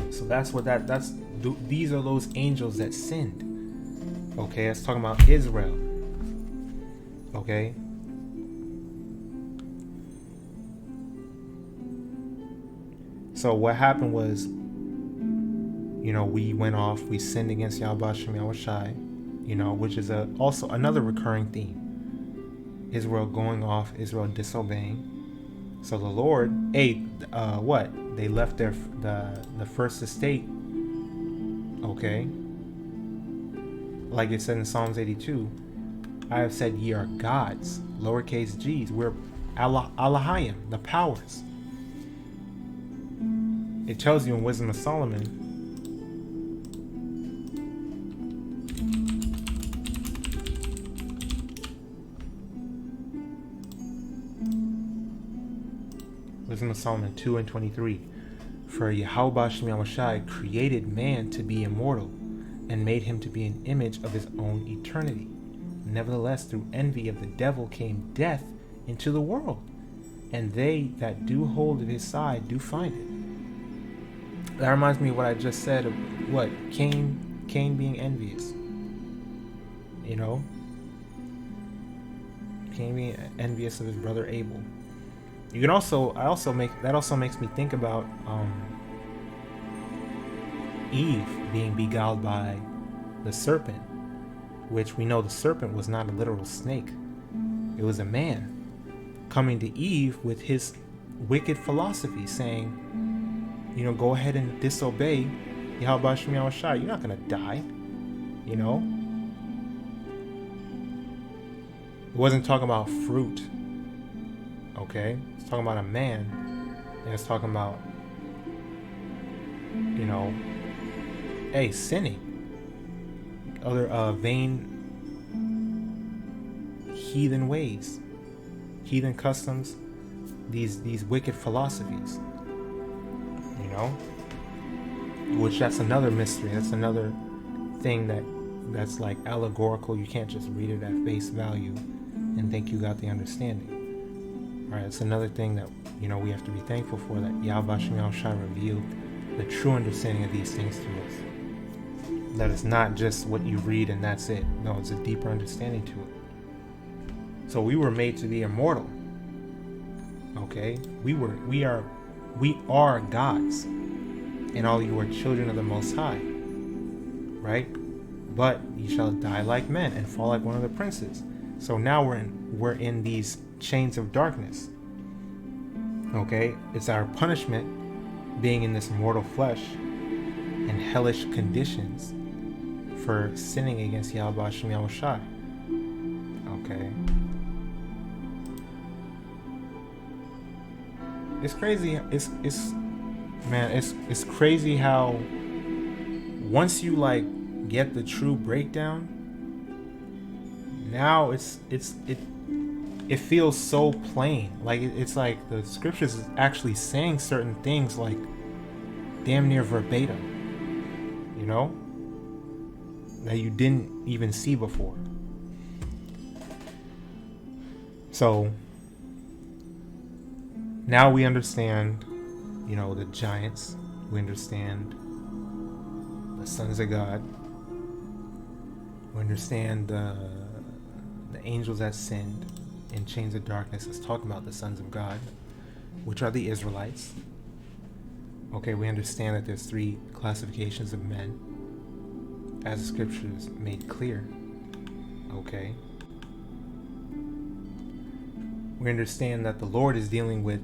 So that's what these are those angels that sinned. Okay? It's talking about Israel. Okay? So what happened was, we went off, we sinned against YAHAWASHI, which is also another recurring theme. Israel going off, Israel disobeying. So the Lord, they left the first estate. Okay? Like it said in Psalms 82, I have said ye are gods, lowercase g's. We're HALALYAM, the powers. It tells you in Wisdom of Solomon, Wisdom of Solomon 2:23, for YAHAWASHI created man to be immortal, and made him to be an image of his own eternity. Nevertheless, through envy of the devil came death into the world, and they that do hold of his side do find it. That reminds me of what I just said of Cain being envious. Cain being envious of his brother Abel. That also makes me think about Eve being beguiled by the serpent, which we know the serpent was not a literal snake. It was a man coming to Eve with his wicked philosophy, saying, you know, go ahead and disobey YAHAWASHI. You're not going to die, you know. It wasn't talking about fruit, okay? It's talking about a man, and it's talking about, you know, hey, sinning. Other vain, heathen ways, heathen customs, these wicked philosophies, you know, which that's another mystery. That's another thing that's like allegorical. You can't just read it at face value and think you got the understanding. All right, it's another thing that, you know, we have to be thankful for, that YAHAWASHI revealed the true understanding of these things to us. That it's not just what you read and that's it. No, it's a deeper understanding to it. So we were made to be immortal. Okay? We are gods. And all you are children of the Most High. Right? But ye shall die like men and fall like one of the princes. So now we're in these chains of darkness. Okay? It's our punishment being in this mortal flesh and hellish conditions for sinning against YAHAWASHI. Okay. It's crazy. It's crazy how once you like get the true breakdown, now it feels so plain. Like it's like the scriptures is actually saying certain things like damn near verbatim, you know, that you didn't even see before. So now we understand, you know, the giants. We understand the sons of God. We understand the angels that sinned in chains of darkness. It's talking about the sons of God, which are the Israelites. Okay, we understand that there's 3 classifications of men, as the scriptures made clear. Okay. We understand that the Lord is dealing with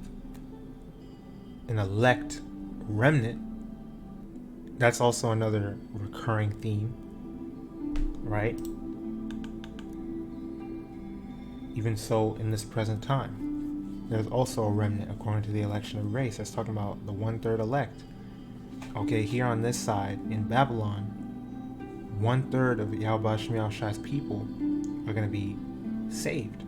an elect remnant. That's also another recurring theme, right? Even so, in this present time, there's also a remnant according to the election of grace. That's talking about the 1/3 elect. Okay, here on this side in Babylon, 1/3 of YAHAWASHI's people are going to be saved,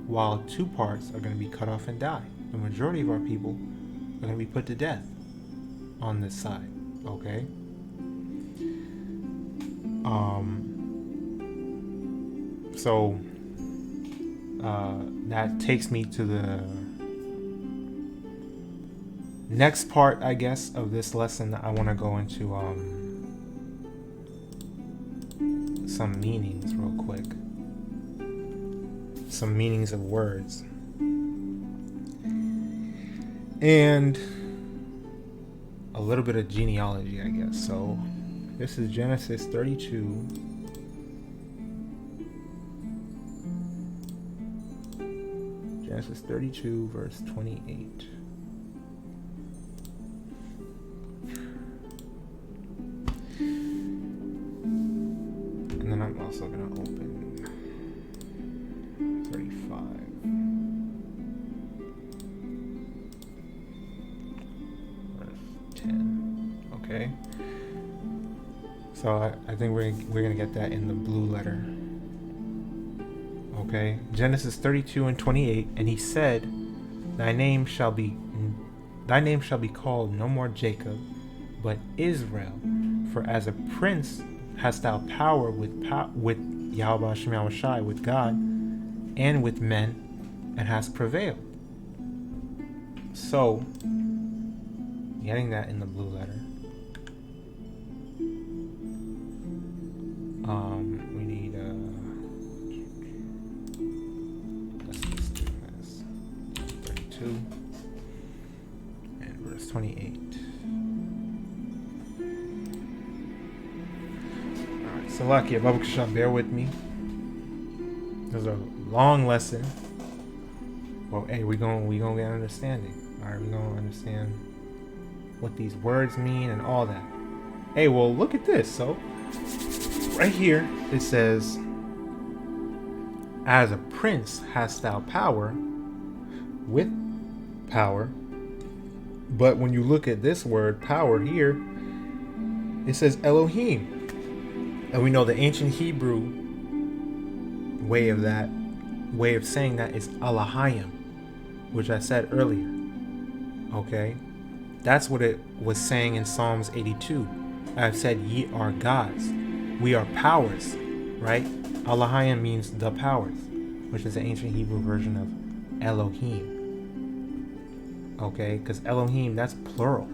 while 2 parts are going to be cut off and die. The majority of our people are going to be put to death on this side. Okay. So that takes me to the next part, I guess, of this lesson. I want to go into some meanings real quick. Some meanings of words. And a little bit of genealogy, I guess. So this is Genesis 32. Genesis 32, verse 28. And then I'm also going to open 35. Verse 10. Okay. So I think we're going to get that in the blue letter. Okay, Genesis 32 and 28, and he said, Thy name shall be called no more Jacob, but Israel, for as a prince hast thou power with YAHAWASHI, with God, and with men, and hast prevailed. So, getting that in the blue letter. We need let's just do this 32 and verse 28. Alright, so Salakia, BAHASHAM, bear with me. There's a long lesson. Well, hey, we gonna get understanding. Alright, we gonna understand what these words mean and all that. Hey, well, look at this. So, right here, it says, as a prince hast thou power, with power. But when you look at this word, power, here, it says Elohim. And we know the ancient Hebrew way of saying that is YAHAWAH, which I said earlier. Okay? That's what it was saying in Psalms 82. I've said, ye are gods. We are powers, right? YAHAWAH means the powers, which is the ancient Hebrew version of Elohim. Okay? Because Elohim, that's plural.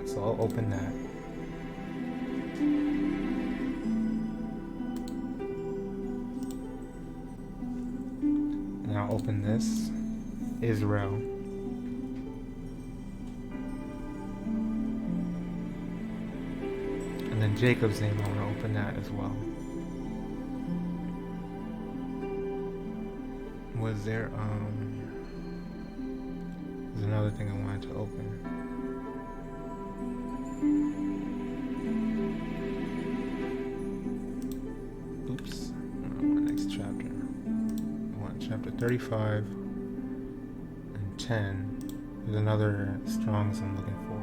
So I'll open that. And I'll open this. Israel. And then Jacob's name, I want to open that as well. Was there, there's another thing I wanted to open. Oops, I want next chapter. I want chapter 35 and 10. There's another Strong's I'm looking for.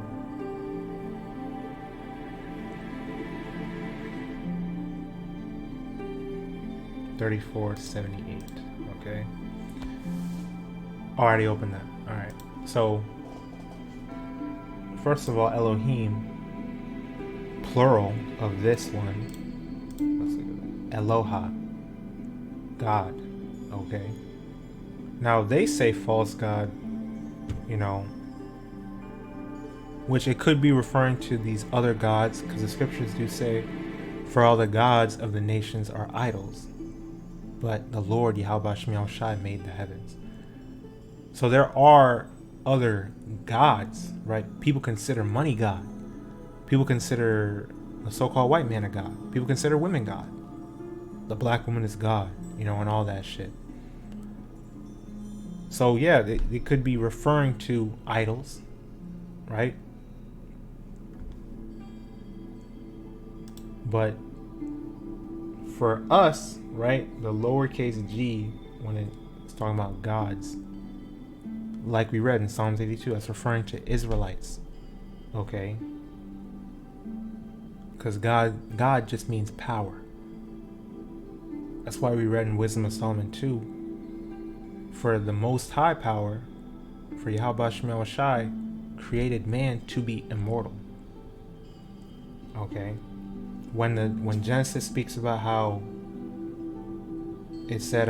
$34.78. Okay. Already opened that. Alright. So first of all, Elohim, plural of this one. Let's look at that. Eloha. God. Okay. Now they say false god, you know, which it could be referring to these other gods, because the scriptures do say, for all the gods of the nations are idols, but the Lord YAHAWASHI made the heavens. So there are other gods, right? People consider money God. People consider the so-called white man a God. People consider women God. The black woman is God, you know, and all that shit. So yeah, they could be referring to idols, right? But for us, right, the lowercase g, when it's talking about gods, like we read in Psalms 82, that's referring to Israelites, okay? Because God just means power. That's why we read in Wisdom of Solomon 2, for the Most High power, for YAHAWASHI, created man to be immortal. Okay? When Genesis speaks about how it said,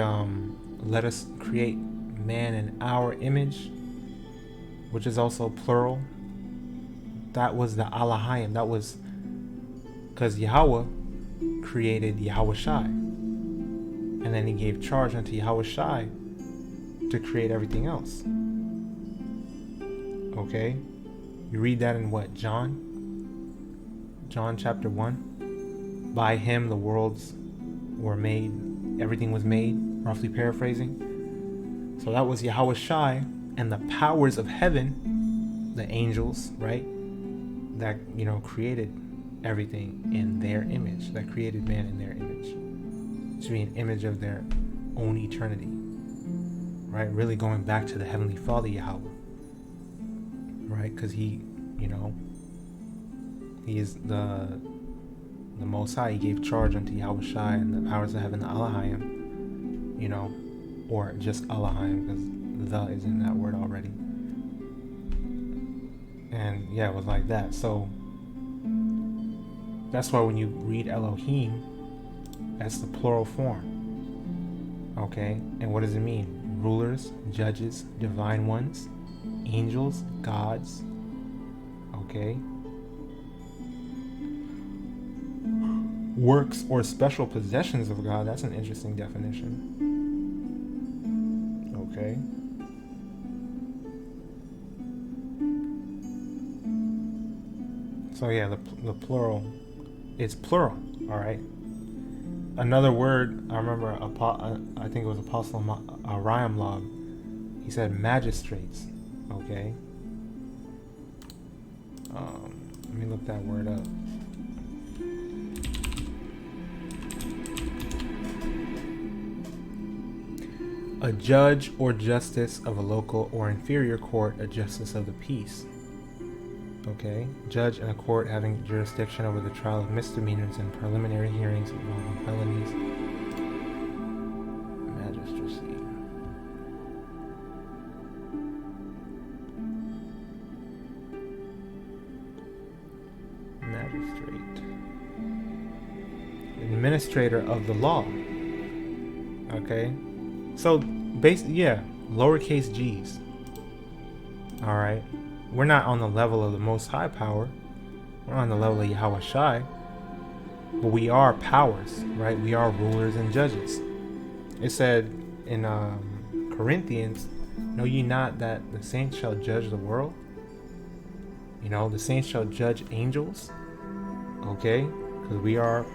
let us create man in our image, which is also plural, that was the YAHAWAH. That was because Yahweh created YAHAWASHI, and then he gave charge unto YAHAWASHI to create everything else. Okay, you read that in what, John chapter 1. By him the worlds were made, everything was made, roughly paraphrasing. So that was YAHAWASHI, and the powers of heaven, the angels, right, that, you know, created everything in their image, that created man in their image, to be an image of their own eternity, right? Really going back to the Heavenly Father Yahweh, right? Because he, you know, he is the Most High. He gave charge unto YAHAWASHI and the powers of heaven, the YAHAWAH, you know, or just YAHAWAH, because the is in that word already. And yeah, it was like that. So that's why when you read Elohim, that's the plural form. Okay? And what does it mean? Rulers, judges, divine ones, angels, gods. Okay? Works or special possessions of God. That's an interesting definition. Okay? So yeah, the plural It's plural. All right. Another word, I remember, I think it was Apostle Ariamlog. He said magistrates. Okay. Let me look that word up. A judge or justice of a local or inferior court, a justice of the peace. Okay, judge in a court having jurisdiction over the trial of misdemeanors and preliminary hearings involving felonies. Magistracy. Magistrate. Administrator of the law. Okay, so lowercase g's. All right. We're not on the level of the Most High Power. We're on the level of YAHAWASHI. But we are powers, right? We are rulers and judges. It said in Corinthians, know ye not that the saints shall judge the world? You know, the saints shall judge angels. Okay? Because we are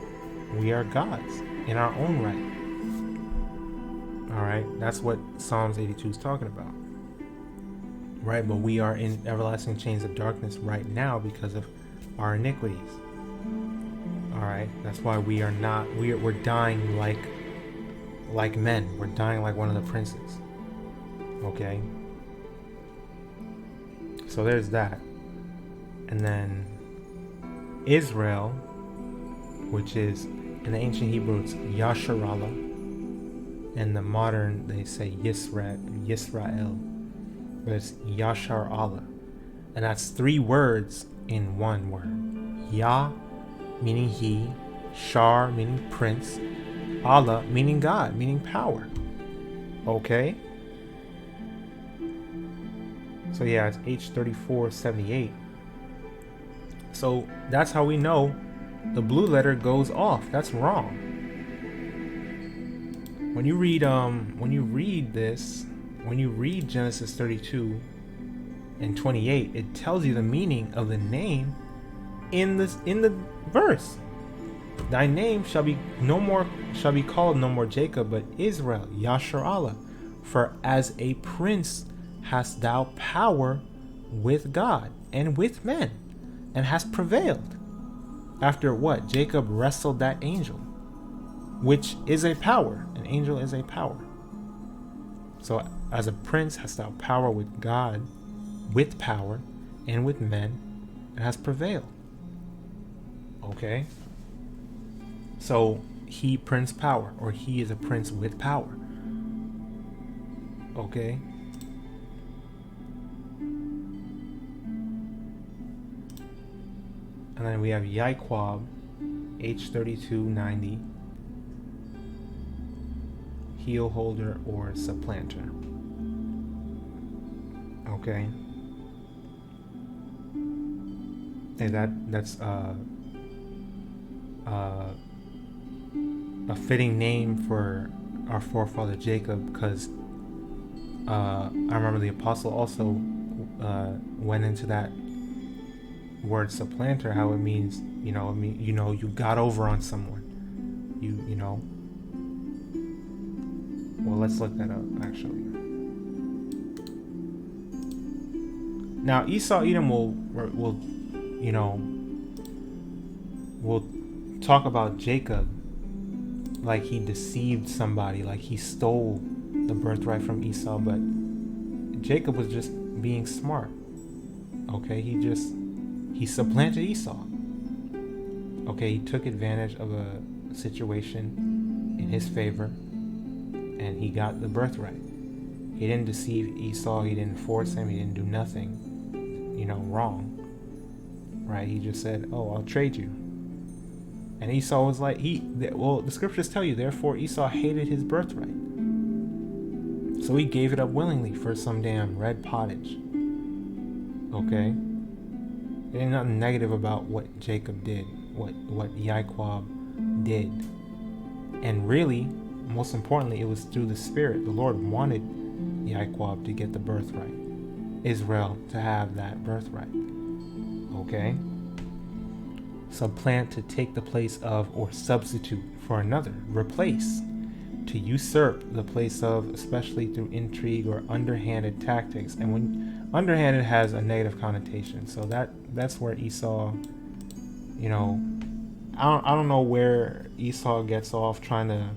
gods in our own right. All right? That's what Psalms 82 is talking about. Right, but we are in everlasting chains of darkness right now because of our iniquities. All right, that's why we are not. We're dying like men. We're dying like one of the princes. Okay. So there's that, and then Israel, which is in the ancient Hebrew it's Yasharallah, and the modern they say Yisrael. But it's Yashar Allah. And that's three words in one word. Yah, meaning he. Shar, meaning prince. Allah, meaning God, meaning power. Okay? So yeah, it's H3478. So that's how we know the blue letter goes off. That's wrong. When you read Genesis 32 and 28, it tells you the meaning of the name in the verse. Thy name shall be called no more Jacob, but Israel, Yashar Allah. For as a prince hast thou power with God and with men, and hast prevailed. After what? Jacob wrestled that angel, which is a power. An angel is a power. So as a prince hast thou power with God, with power, and with men, and has prevailed. Okay? So he prince power, or he is a prince with power. Okay? And then we have Yaquab, H3290. Heel holder or supplanter. Okay. And that's a fitting name for our forefather Jacob, because I remember the apostle also went into that word supplanter, how it means, you got over on someone. You know. Well, let's look that up, actually. Now, Esau Edom will talk about Jacob like he deceived somebody, like he stole the birthright from Esau, but Jacob was just being smart. Okay, he supplanted Esau. Okay, he took advantage of a situation in his favor, and he got the birthright. He didn't deceive Esau. He didn't force him. He didn't do nothing, wrong. Right? He just said, "Oh, I'll trade you." And Esau was like, the scriptures tell you, therefore Esau hated his birthright. So he gave it up willingly for some damn red pottage. Okay? There's nothing negative about what Jacob did, what Yaquab did. And really, most importantly, it was through the Spirit. The Lord wanted Yaquab to get the birthright. Israel to have that birthright. Okay? supplant, to take the place of, or substitute for another, replace, to usurp the place of, especially through intrigue or underhanded tactics. And when underhanded has a negative connotation, so that's where Esau, you know, I don't know where Esau gets off trying to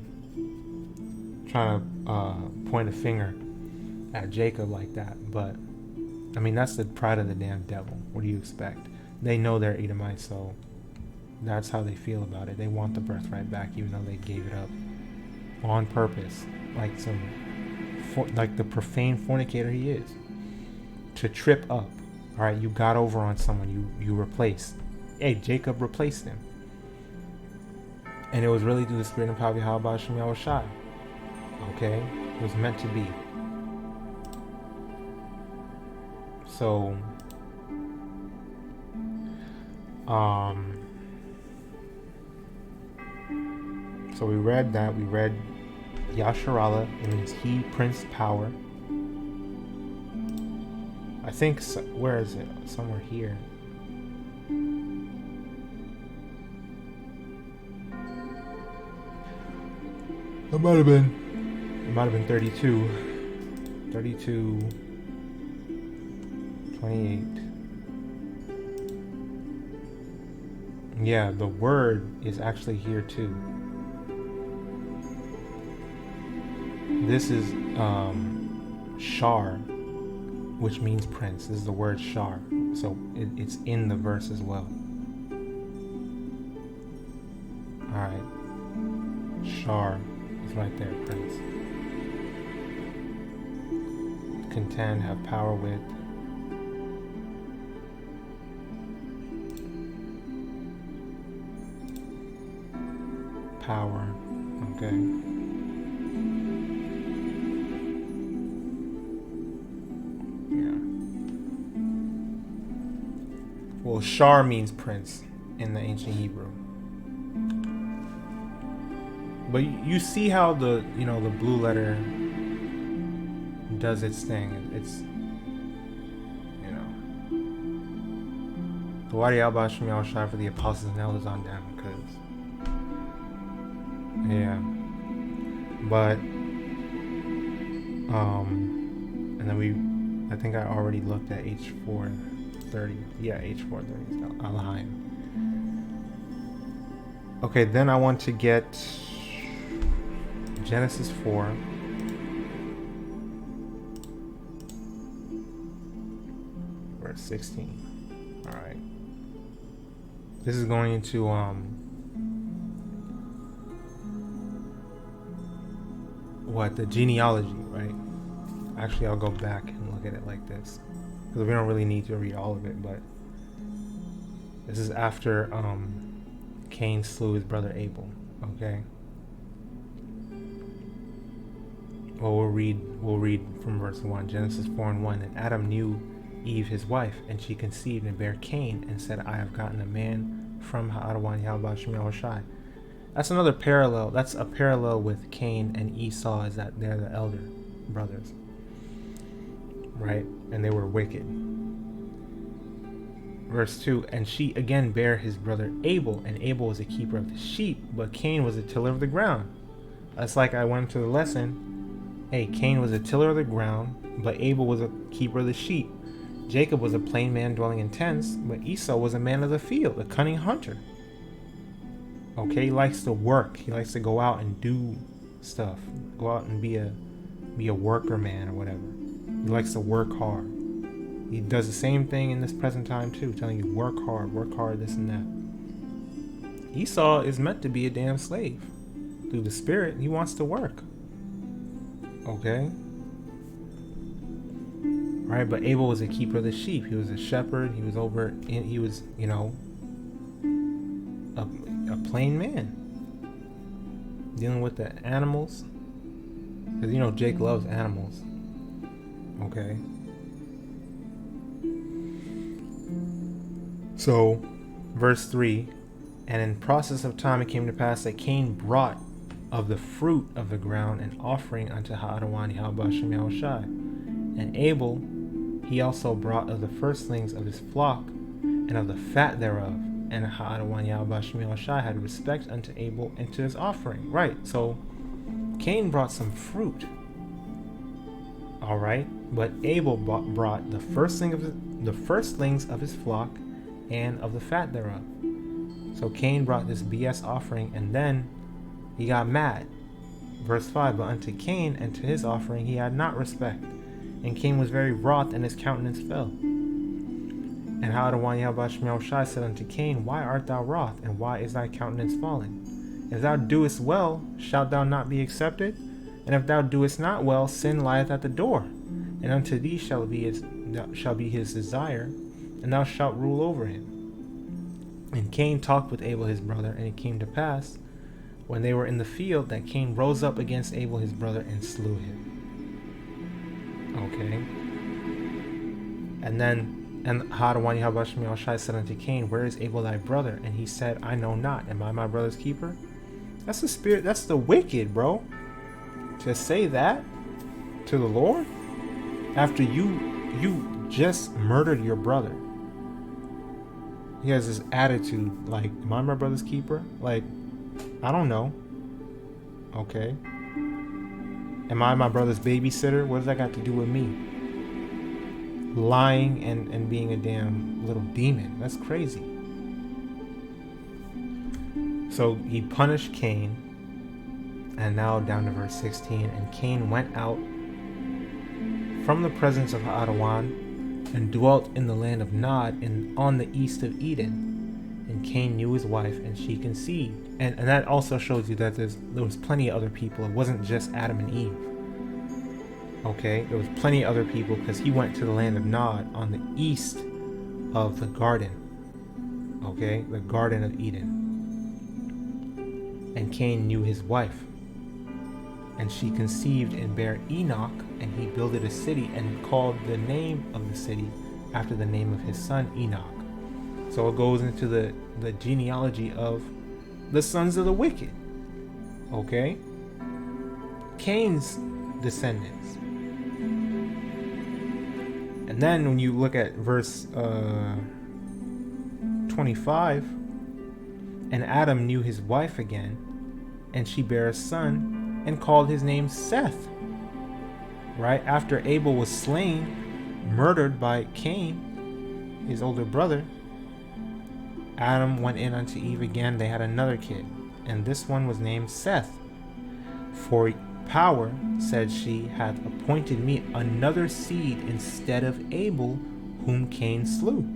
point a finger at Jacob like that. But I mean, that's the pride of the damn devil. What do you expect? They know they're Edomites, so that's how they feel about it. They want the birthright back, even though they gave it up on purpose, like the profane fornicator he is, to trip up. All right, you got over on someone, you replaced. Hey, Jacob replaced him, and it was really through the spirit and power of YAHAWASHI. Okay, it was meant to be. So, so we read that. We read Yasharallah. It means he, prince, power. I think, where is it? Somewhere here. It might have been 32. 28. Yeah, the word is actually here too. This is Shar, which means prince. This is the word Shar. So it's in the verse as well. Alright. Shar is right there, prince. Contend, have power with. Power. Okay. Yeah. Well, Shar means prince in the ancient Hebrew. But you see how the blue letter does its thing. It's, the YAHAWAH for the apostles and elders on down, because but and then I think I already looked at H430. Yeah, H430 is HALALYAM. Okay, then I want to get Genesis 4. Verse 16. Alright. This is going into the genealogy, right? Actually, I'll go back and look at it like this, because we don't really need to read all of it, but this is after Cain slew his brother Abel. Okay. Well, we'll read from verse 1. Genesis 4:1. And Adam knew Eve his wife, and she conceived and bare Cain, and said, I have gotten a man from HaAdawan YAHAWASHI. That's another parallel. That's a parallel with Cain and Esau, is that they're the elder brothers, right? And they were wicked. Verse 2, and she again bare his brother Abel, and Abel was a keeper of the sheep, but Cain was a tiller of the ground. That's like I went to the lesson. Hey, Cain was a tiller of the ground, but Abel was a keeper of the sheep. Jacob was a plain man dwelling in tents, but Esau was a man of the field, a cunning hunter. Okay, he likes to work. He likes to go out and do stuff. Go out and be a worker man or whatever. He likes to work hard. He does the same thing in this present time too, telling you work hard, this and that. Esau is meant to be a damn slave. Through the spirit, he wants to work. Okay? Alright, but Abel was a keeper of the sheep. He was a shepherd. He was a plain man. Dealing with the animals. Because, Jake loves animals. Okay? So, verse 3, and in process of time it came to pass that Cain brought of the fruit of the ground an offering unto HaAdawan YAHAWASHI. And Abel he also brought of the firstlings of his flock, and of the fat thereof, and HALALYAM and YAHAWASHI had respect unto Abel and to his offering. Right, so Cain brought some fruit. Alright, but Abel brought the firstlings of his flock and of the fat thereof. So Cain brought this BS offering, and then he got mad. Verse 5, but unto Cain and to his offering he had not respect, and Cain was very wroth, and his countenance fell. And HALALYAM and YAHAWASHI said unto Cain, why art thou wroth, and why is thy countenance fallen? If thou doest well, shalt thou not be accepted? And if thou doest not well, sin lieth at the door, and unto thee shall be his desire, and thou shalt rule over him. And Cain talked with Abel his brother, and it came to pass, when they were in the field, that Cain rose up against Abel his brother and slew him. Okay. And HALALYAM and YAHAWASHI said unto Cain, where is Abel thy brother? And he said, I know not. Am I my brother's keeper? That's the spirit. That's the wicked, bro. To say that to the Lord after you just murdered your brother. He has this attitude like, am I my brother's keeper? Like, I don't know. Okay. Am I my brother's babysitter? What does that got to do with me? Lying and being a damn little demon. That's crazy. So he punished Cain. And now down to verse 16. And Cain went out from the presence of HALALYAM and dwelt in the land of Nod on the east of Eden. And Cain knew his wife, and she conceived. And that also shows you that there was plenty of other people. It wasn't just Adam and Eve. Okay, there was plenty of other people, because he went to the land of Nod on the east of the garden. Okay, the Garden of Eden. And Cain knew his wife, and she conceived and bare Enoch, and he builded a city and called the name of the city after the name of his son Enoch. So it goes into the genealogy of the sons of the wicked. Okay? Cain's descendants. And then when you look at verse 25, and Adam knew his wife again, and she bare a son, and called his name Seth. Right after Abel was slain, murdered by Cain, his older brother, Adam went in unto Eve again. They had another kid, and this one was named Seth. For power, said she, hath appointed me another seed instead of Abel, whom Cain slew.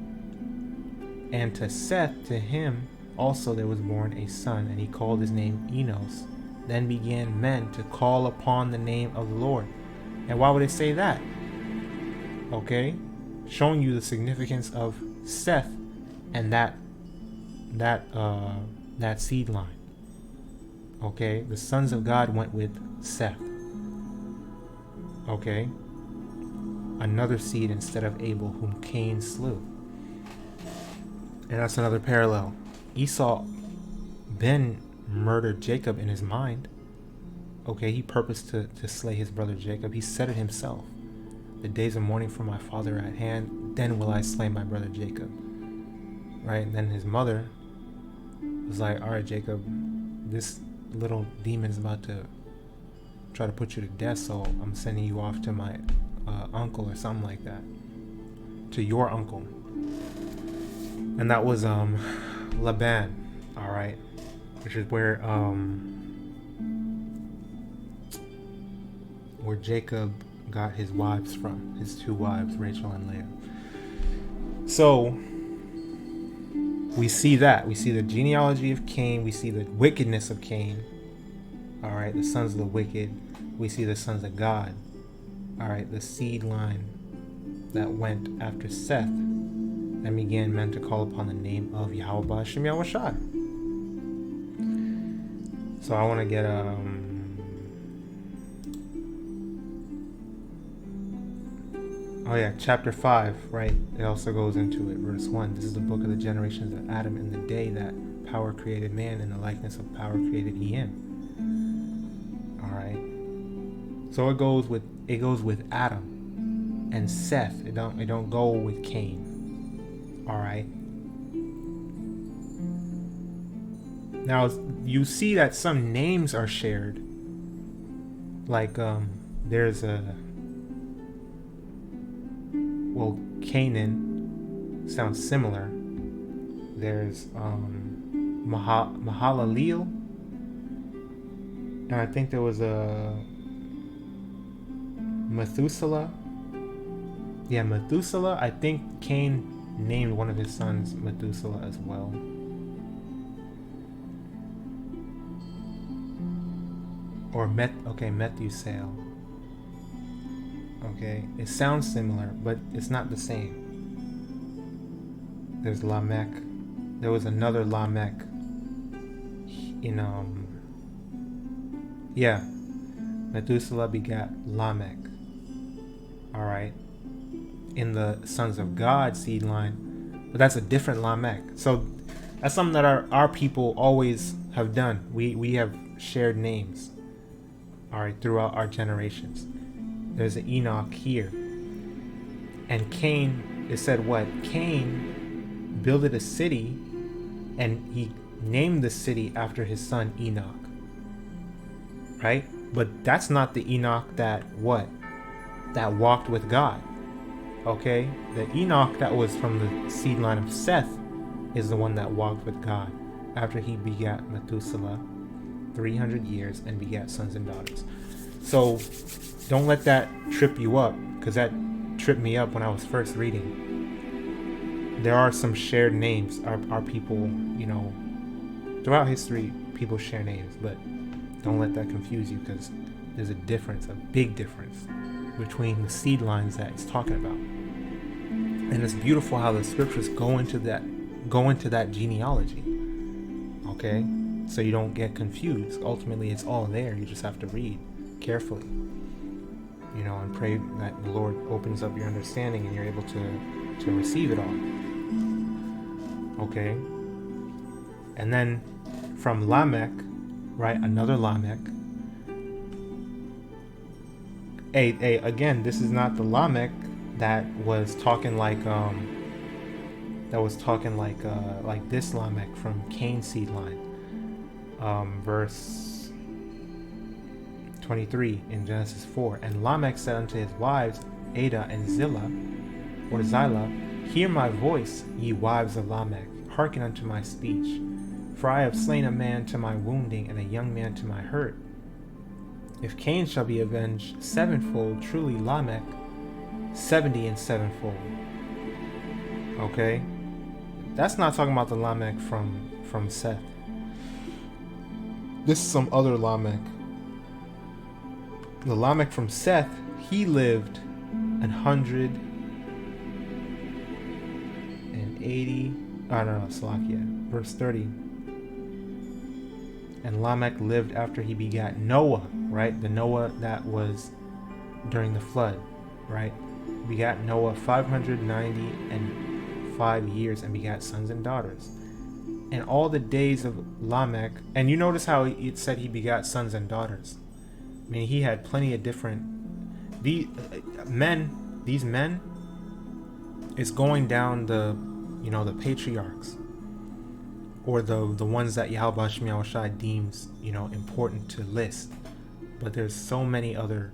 And to Seth, to him also there was born a son, and he called his name Enos. Then began men to call upon the name of the Lord. And why would it say that? Okay, showing you the significance of Seth and that seed line. Okay, the sons of God went with Seth. Okay, another seed instead of Abel, whom Cain slew. And that's another parallel. Esau then murdered Jacob in his mind. Okay, he purposed to slay his brother Jacob. He said it himself. The days of mourning for my father are at hand, then will I slay my brother Jacob. Right, and then his mother was like, all right, Jacob, this little demon's about to try to put you to death, so I'm sending you off to my uncle or something like that. To your uncle. And that was Laban, all right, which is where Jacob got his wives from, his two wives, Rachel and Leah. So we see that. We see the genealogy of Cain. We see the wickedness of Cain. All right, the sons of the wicked. We see the sons of God. All right, the seed line that went after Seth and began men to call upon the name of YAHAWAH and YAHAWASHI. So I want to get oh yeah, chapter 5, right? It also goes into it. Verse 1. This is the book of the generations of Adam in the day that power created man, in the likeness of power created he him. All right. So it goes with Adam and Seth. It don't go with Cain. All right. Now, you see that some names are shared. Like, there's Canaan sounds similar. There's Mahalaleel, and I think there was a Methuselah. Yeah, Methuselah. I think Cain named one of his sons Methuselah as well. Or Methuselah. Okay, it sounds similar, but it's not the same. There's Lamech. There was another Lamech in Methuselah begat Lamech. Alright. In the sons of God seed line. But that's a different Lamech. So that's something that our people always have done. We have shared names. Alright, throughout our generations. There's an Enoch here. And Cain, it said what? Cain builded a city, and he named the city after his son Enoch. Right? But that's not the Enoch that walked with God. Okay? The Enoch that was from the seed line of Seth is the one that walked with God after he begat Methuselah 300 years and begat sons and daughters. So don't let that trip you up, because that tripped me up when I was first reading. There are some shared names. Our people, throughout history, people share names, but don't let that confuse you, because there's a difference, a big difference between the seed lines that it's talking about. And it's beautiful how the scriptures go into that genealogy. Okay? So you don't get confused. Ultimately, it's all there. You just have to read carefully, and pray that the Lord opens up your understanding and you're able to receive it all. Okay? And then from Lamech, right, another Lamech. Again, this is not the Lamech that was talking like this Lamech from Cain's seed line. Verse 23 in Genesis 4. And Lamech said unto his wives, Adah and Zillah, hear my voice, ye wives of Lamech, hearken unto my speech. For I have slain a man to my wounding, and a young man to my hurt. If Cain shall be avenged sevenfold, truly Lamech 70 and sevenfold. Okay? That's not talking about the Lamech from Seth. This is some other Lamech. The Lamech from Seth, he lived 180. Salakia. Verse 30. And Lamech lived after he begat Noah, right? The Noah that was during the flood, right? Begat Noah 595 years and begat sons and daughters. And all the days of Lamech, and you notice how it said he begat sons and daughters. I mean, he had plenty of different these men. It's going down the patriarchs, or the ones that YAHAWASHI deems important to list. But there's so many other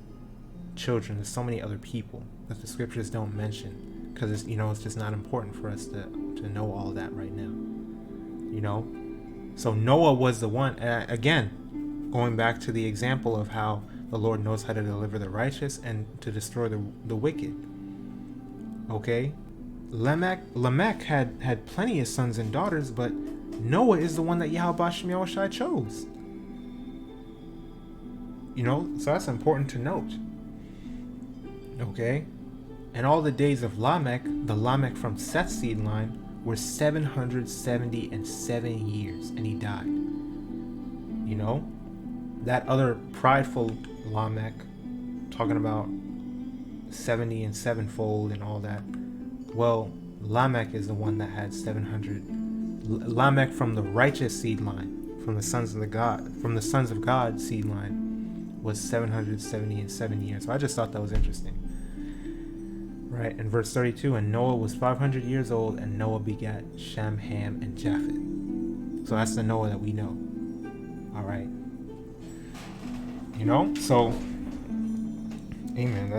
children, there's so many other people that the scriptures don't mention, because it's just not important for us to know all that right now. So Noah was the one, again, going back to the example of how the Lord knows how to deliver the righteous and to destroy the wicked. Okay? Lamech had plenty of sons and daughters, but Noah is the one that YAHAWASHI chose. So that's important to note. Okay? And all the days of Lamech, the Lamech from Seth's seed line, were 777 years, and he died. That other prideful Lamech, talking about 70 and sevenfold and all that. Well, Lamech is the one that had 700. Lamech from the righteous seed line, from the sons of God seed line, was 777 years. So I just thought that was interesting. Right, in verse 32, and Noah was 500 years old, and Noah begat Shem, Ham, and Japheth. So that's the Noah that we know. All right. You know, so, amen.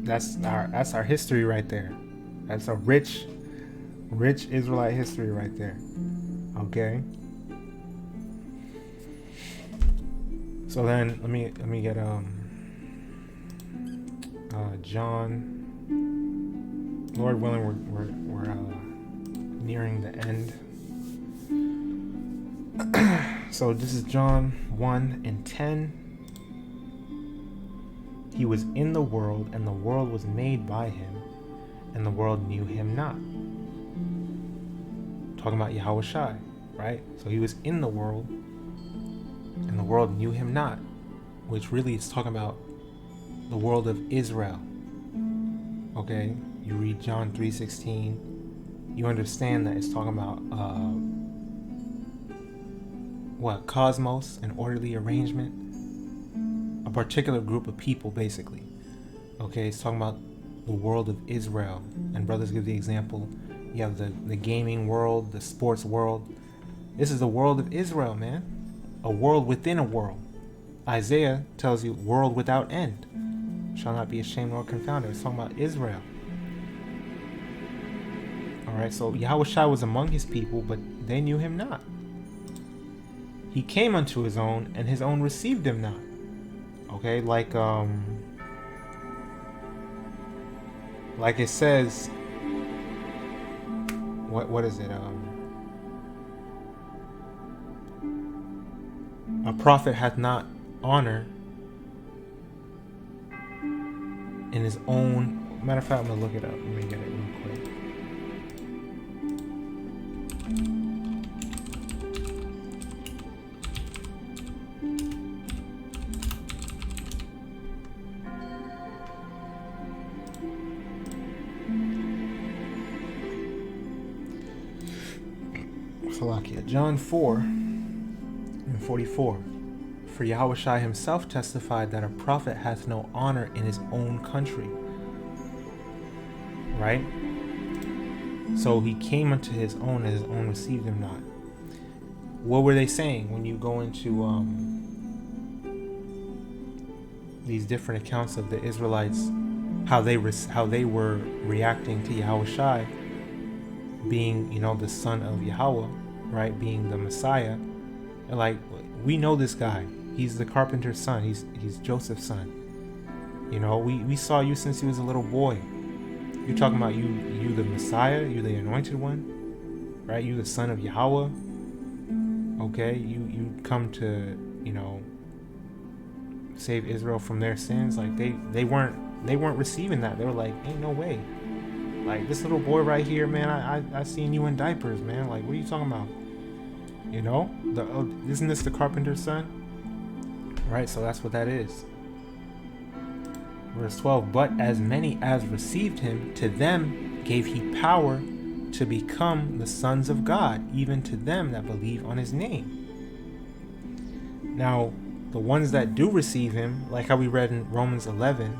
That's our history right there. That's a rich Israelite history right there. Okay. So then let me get John. Lord willing, we're nearing the end. So this is John 1:10. He was in the world, and the world was made by him, and the world knew him not. Talking about YAHAWASHI, right? So he was in the world, and the world knew him not, which really is talking about the world of Israel. Okay, you read John 3:16, you understand that it's talking about cosmos, an orderly arrangement, a particular group of people, basically. Okay, it's talking about the world of Israel. And brothers give the example, you have the gaming world, the sports world. This is the world of Israel, man. A world within a world. Isaiah tells you, world without end. Shall not be ashamed nor confounded. It's talking about Israel. Alright, so YAHAWASHI was among his people, but they knew him not. He came unto his own, and his own received him not. Okay, like it says, what is it? A prophet hath not honor in his own. Matter of fact, I'm gonna look it up. Let me get it real quick. John 4:44. For YAHAWASHI himself testified that a prophet hath no honor in his own country. Right? So he came unto his own, and his own received him not. What were they saying when you go into these different accounts of the Israelites, how they were reacting to YAHAWASHI being, the son of Yahweh, right, being the Messiah? They're like, we know this guy. He's the carpenter's son. He's Joseph's son. We saw you since he was a little boy. You're talking about you the Messiah, you the anointed one, right? You the son of Yahweh. Okay, you come to, save Israel from their sins. Like they weren't receiving that. They were like, ain't no way. Like, this little boy right here, man, I seen you in diapers, man. Like, what are you talking about? Isn't this the carpenter's son? Right, so that's what that is. Verse 12, but as many as received him, to them gave he power to become the sons of God, even to them that believe on his name. Now, the ones that do receive him, like how we read in Romans 11,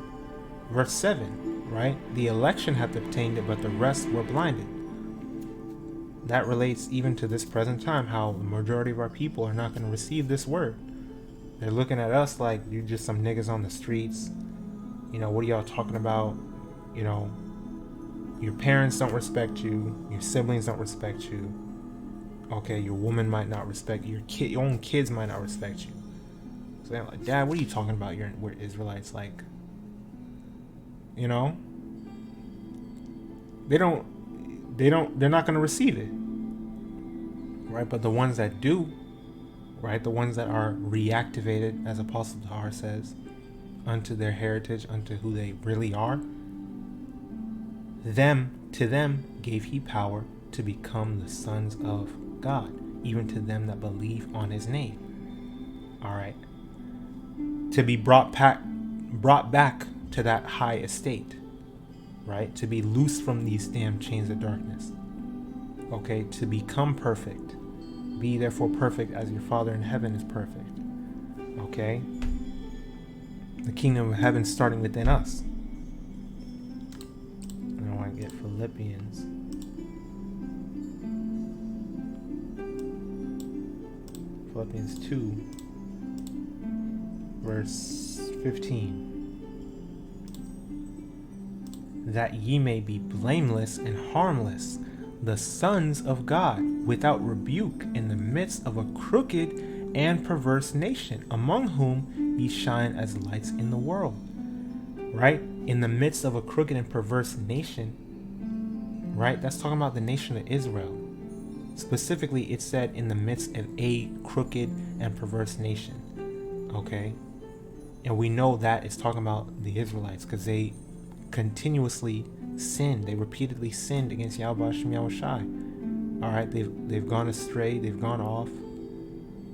verse 7, right? The election hath obtained it, but the rest were blinded. That relates even to this present time, how the majority of our people are not going to receive this word. They're looking at us like, you're just some niggas on the streets. What are y'all talking about? Your parents don't respect you. Your siblings don't respect you. Okay, your woman might not respect you. Your own kids might not respect you. So they're like, Dad, what are you talking about? We're Israelites. Like, they're not going to receive it. Right? But the ones that do, right? The ones that are reactivated, as Apostle Tahar says, unto their heritage, unto who they really are, to them gave he power to become the sons of God, even to them that believe on his name. All right. To be brought back to that high estate, right? To be loosed from these damn chains of darkness. Okay, to become perfect. Be therefore perfect as your Father in heaven is perfect. Okay? The kingdom of heaven starting within us. And I want to get Philippians. Philippians 2, verse 15. That ye may be blameless and harmless, the sons of God, without rebuke, in the midst of a crooked and perverse nation, among whom ye shine as lights in the world. Right? In the midst of a crooked and perverse nation, right? That's talking about the nation of Israel. Specifically, it said in the midst of a crooked and perverse nation. Okay? And we know that it's talking about the Israelites, because they continuously sinned. They repeatedly sinned against YAHAWASHI and YAHAWASHI. All right, they've gone astray. They've gone off.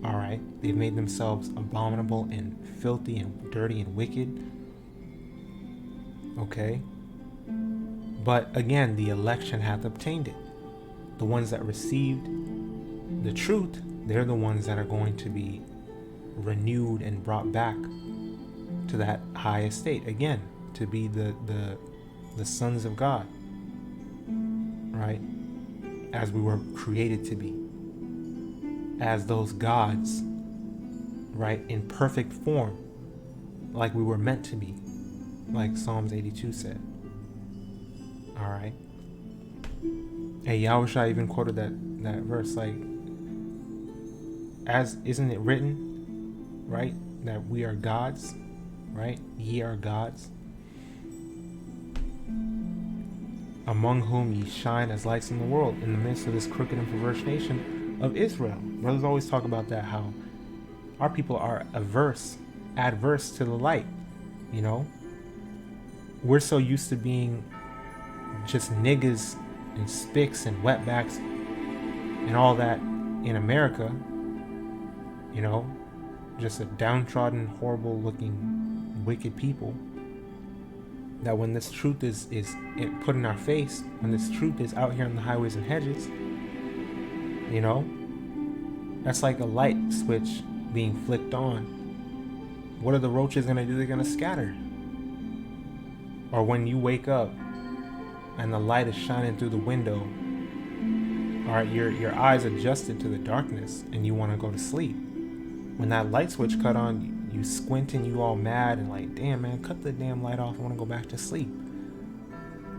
All right, they've made themselves abominable and filthy and dirty and wicked. Okay, but again, the election hath obtained it. The ones that received the truth, they're the ones that are going to be renewed and brought back to that high estate again, to be the sons of God, right? As we were created to be, as those gods, right? In perfect form, like we were meant to be, like Psalms 82 said. All right. Hey, Yahushua even quoted that verse, like, as isn't it written, right, that we are gods, right? Ye are gods, among whom ye shine as lights in the world, in the midst of this crooked and perverse nation of Israel. Brothers always talk about that, how our people are adverse to the light. You know, we're so used to being just niggas and spicks and wetbacks and all that in America, you know, just a downtrodden, horrible looking, wicked people, that when this truth is put in our face, when this truth is out here on the highways and hedges, you know, that's like a light switch being flicked on. What are the roaches going to do? They're going to scatter. Or when you wake up and the light is shining through the window, all right, your eyes adjusted to the darkness and you want to go to sleep. When that light switch cut on, you squint and you all mad and like, damn man, cut the damn light off, I want to go back to sleep.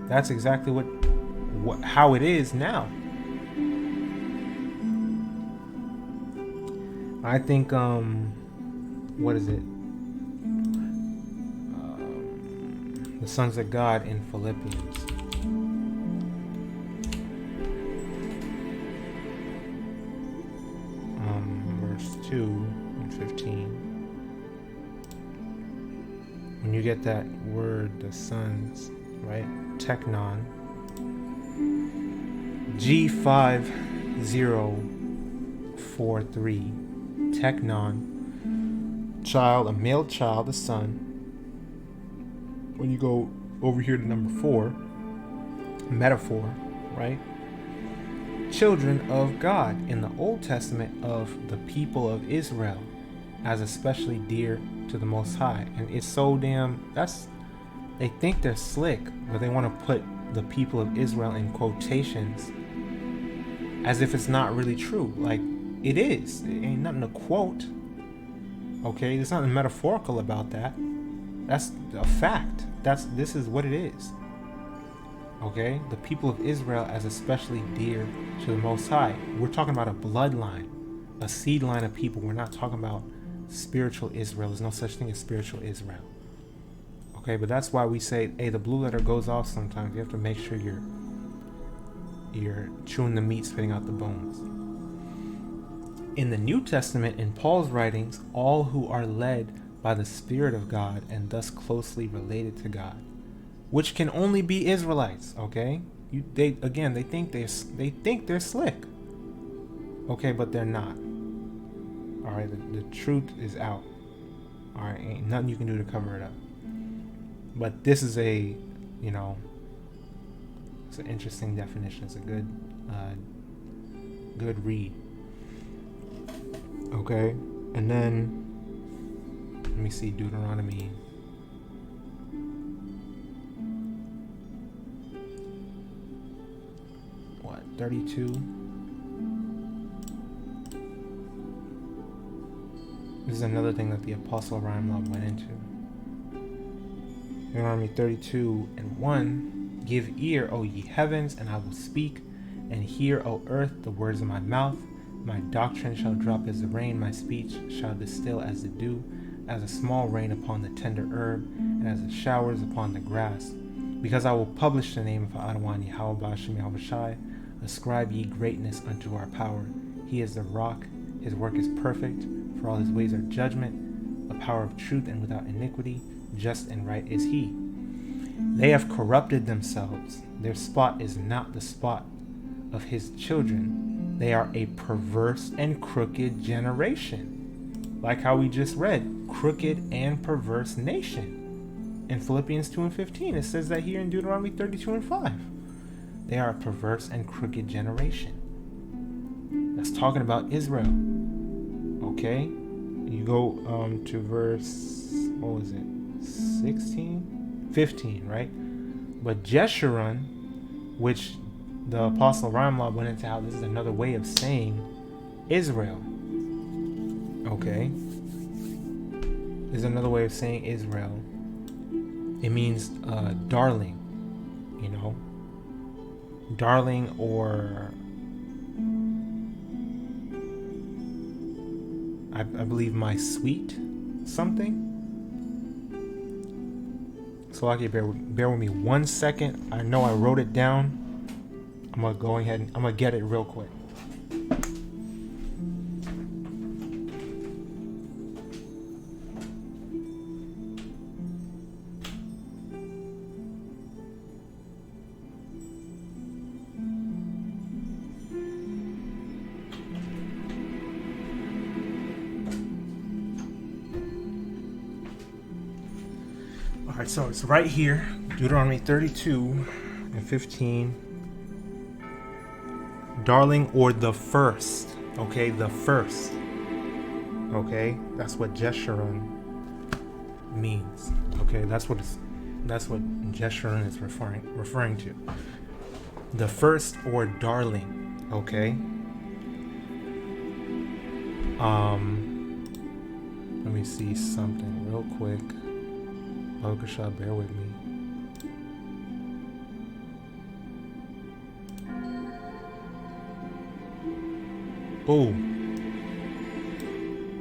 That's exactly how it is now. I think what is it? The sons of God in Philippians. Verse 2 and 15. When you get that word, the sons, right? Technon. G5043. Technon. Child, a male child, a son. When you go over here to number 4, metaphor, right? Children of God in the Old Testament, of the people of Israel, as especially dear to the Most High. And it's so damn, they think they're slick, but they want to put the people of Israel in quotations as if it's not really true. Like, it is. It ain't nothing to quote. Okay, there's nothing metaphorical about that. That's a fact. This is what it is. Okay, the people of Israel as especially dear to the Most High. We're talking about a bloodline, a seed line of people. We're not talking about spiritual Israel. There's no such thing as spiritual Israel. Okay, but that's why we say, hey, the blue letter goes off sometimes. You have to make sure you're chewing the meat, spitting out the bones. In the New Testament, in Paul's writings, all who are led by the Spirit of God and thus closely related to God, which can only be Israelites. Okay, they think they're slick. Okay, but they're not. All right, the truth is out. All right, ain't nothing you can do to cover it up. But this is it's an interesting definition. It's a good read. Okay, and then let me see, Deuteronomy. What, 32? This is another thing that the Apostle Ramla went into. Deuteronomy 32:1. Give ear, O ye heavens, and I will speak, and hear, O earth, the words of my mouth. My doctrine shall drop as the rain, my speech shall distill as the dew, as a small rain upon the tender herb, and as the showers upon the grass. Because I will publish the name of YAHAWAH and YAHAWASHI. Ascribe ye greatness unto our power. He is the rock, his work is perfect, for all his ways are judgment, a power of truth and without iniquity, just and right is he. They have corrupted themselves, their spot is not the spot of his children. They are a perverse and crooked generation. Like how we just read, crooked and perverse nation. In Philippians 2:15, it says that here in Deuteronomy 32:5. They are a perverse and crooked generation. That's talking about Israel. Okay? You go to verse, what was it? 16? 15, right? But Jeshurun, which the Apostle Ramla went into how this is another way of saying Israel. Okay? There's another way of saying Israel. It means darling, you know? Darling, or I believe my sweet something. So okay, bear with me 1 second. I know I wrote it down. I'm gonna go ahead and I'm gonna get it real quick. Alright, so it's right here, Deuteronomy 32:15. Darling, or the first. Okay, the first. Okay, that's what Jeshurun means. Okay, that's what Jeshurun is referring to. The first, or darling. Okay. Let me see something real quick. Bakasha, bear with me. Oh,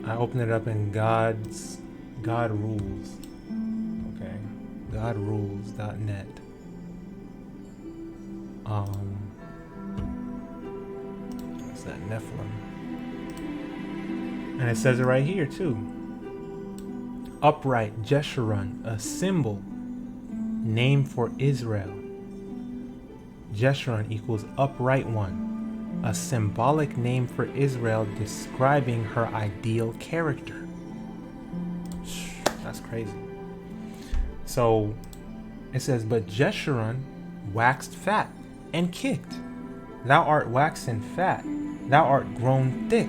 I opened it up in God Rules. Okay, GodRules.net. What's that, Nephilim? And it says it right here too. Upright, Jeshurun, a symbol, name for Israel. Jeshurun equals upright one. A symbolic name for Israel describing her ideal character. That's crazy. So it says, but Jeshurun waxed fat and kicked. Thou art waxen fat. Thou art grown thick.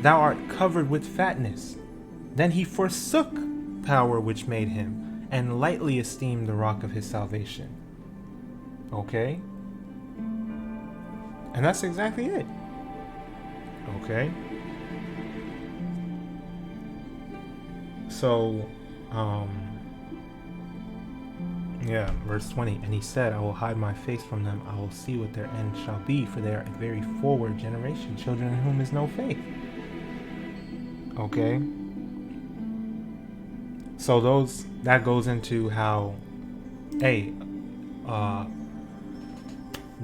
Thou art covered with fatness. Then he forsook power which made him, and lightly esteemed the rock of his salvation. Okay? And that's exactly it. Okay? So, yeah, verse 20. And he said, I will hide my face from them. I will see what their end shall be, for they are a very forward generation, children in whom is no faith. Okay? So that goes into how,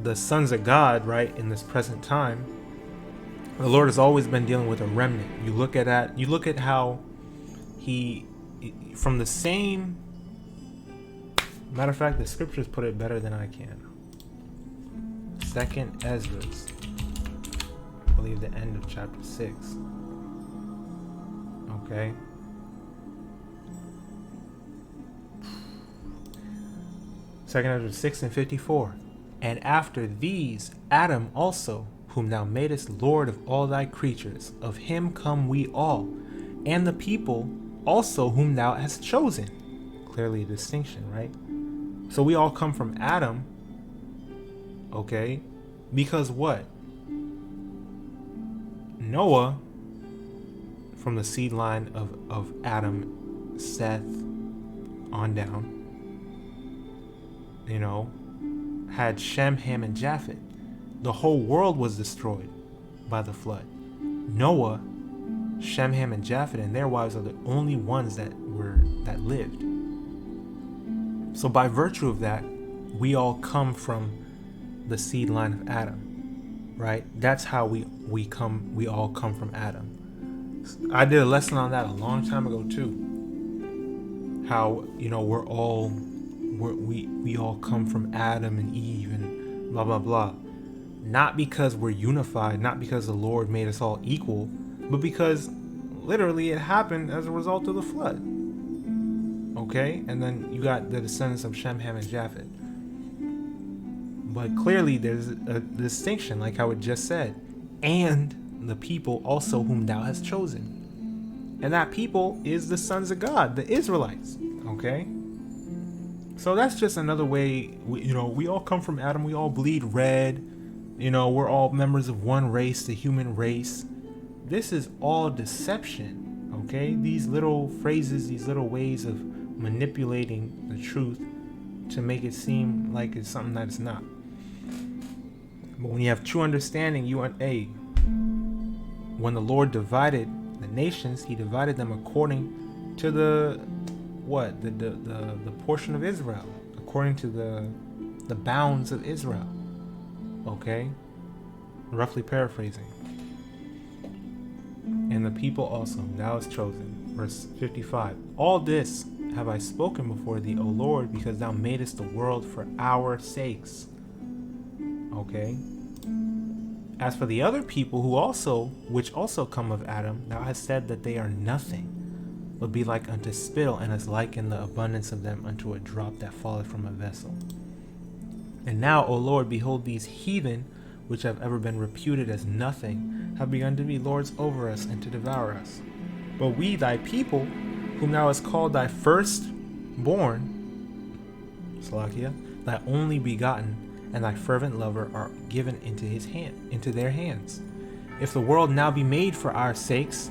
the sons of God, right, in this present time, the Lord has always been dealing with a remnant. You look at how he, from the same, matter of fact, the scriptures put it better than I can. 2nd Ezra, I believe the end of chapter 6. Okay. Second Ezra 6:54. And after these, Adam also, whom thou madest Lord of all thy creatures, of him come we all, and the people also whom thou hast chosen. Clearly a distinction, right? So we all come from Adam, okay? Because what? Noah from the seed line of Adam, Seth, on down, had Shem, Ham, and Japheth. The whole world was destroyed by the flood. Noah, Shem, Ham, and Japheth and their wives are the only ones that lived. So by virtue of that, we all come from the seed line of Adam, right? That's how we all come from Adam. I did a lesson on that a long time ago too. How we all come from Adam and Eve and blah blah blah. Not because we're unified, not because the Lord made us all equal, but because literally it happened as a result of the flood. Okay? And then you got the descendants of Shem, Ham, and Japheth. But clearly there's a distinction, like how it just said. And the people also whom thou hast chosen. And that people is the sons of God, the Israelites. Okay? So that's just another way, we all come from Adam, we all bleed red. We're all members of one race, the human race. This is all deception, okay? These little phrases, these little ways of manipulating the truth to make it seem like it's something that it's not. But when you have true understanding, when the Lord divided the nations, he divided them according to the portion of Israel, according to the bounds of Israel. Okay? Roughly paraphrasing. And the people also, thou hast chosen. Verse 55. All this have I spoken before thee, O Lord, because thou madest the world for our sakes. Okay? As for the other people which also come of Adam, thou hast said that they are nothing, but be like unto spittle, and as liken the abundance of them unto a drop that falleth from a vessel. And now, O Lord, behold, these heathen, which have ever been reputed as nothing, have begun to be lords over us and to devour us. But we, thy people, whom thou hast called thy firstborn, Salakia, thy only begotten, and thy fervent lover, are given into their hands. If the world now be made for our sakes,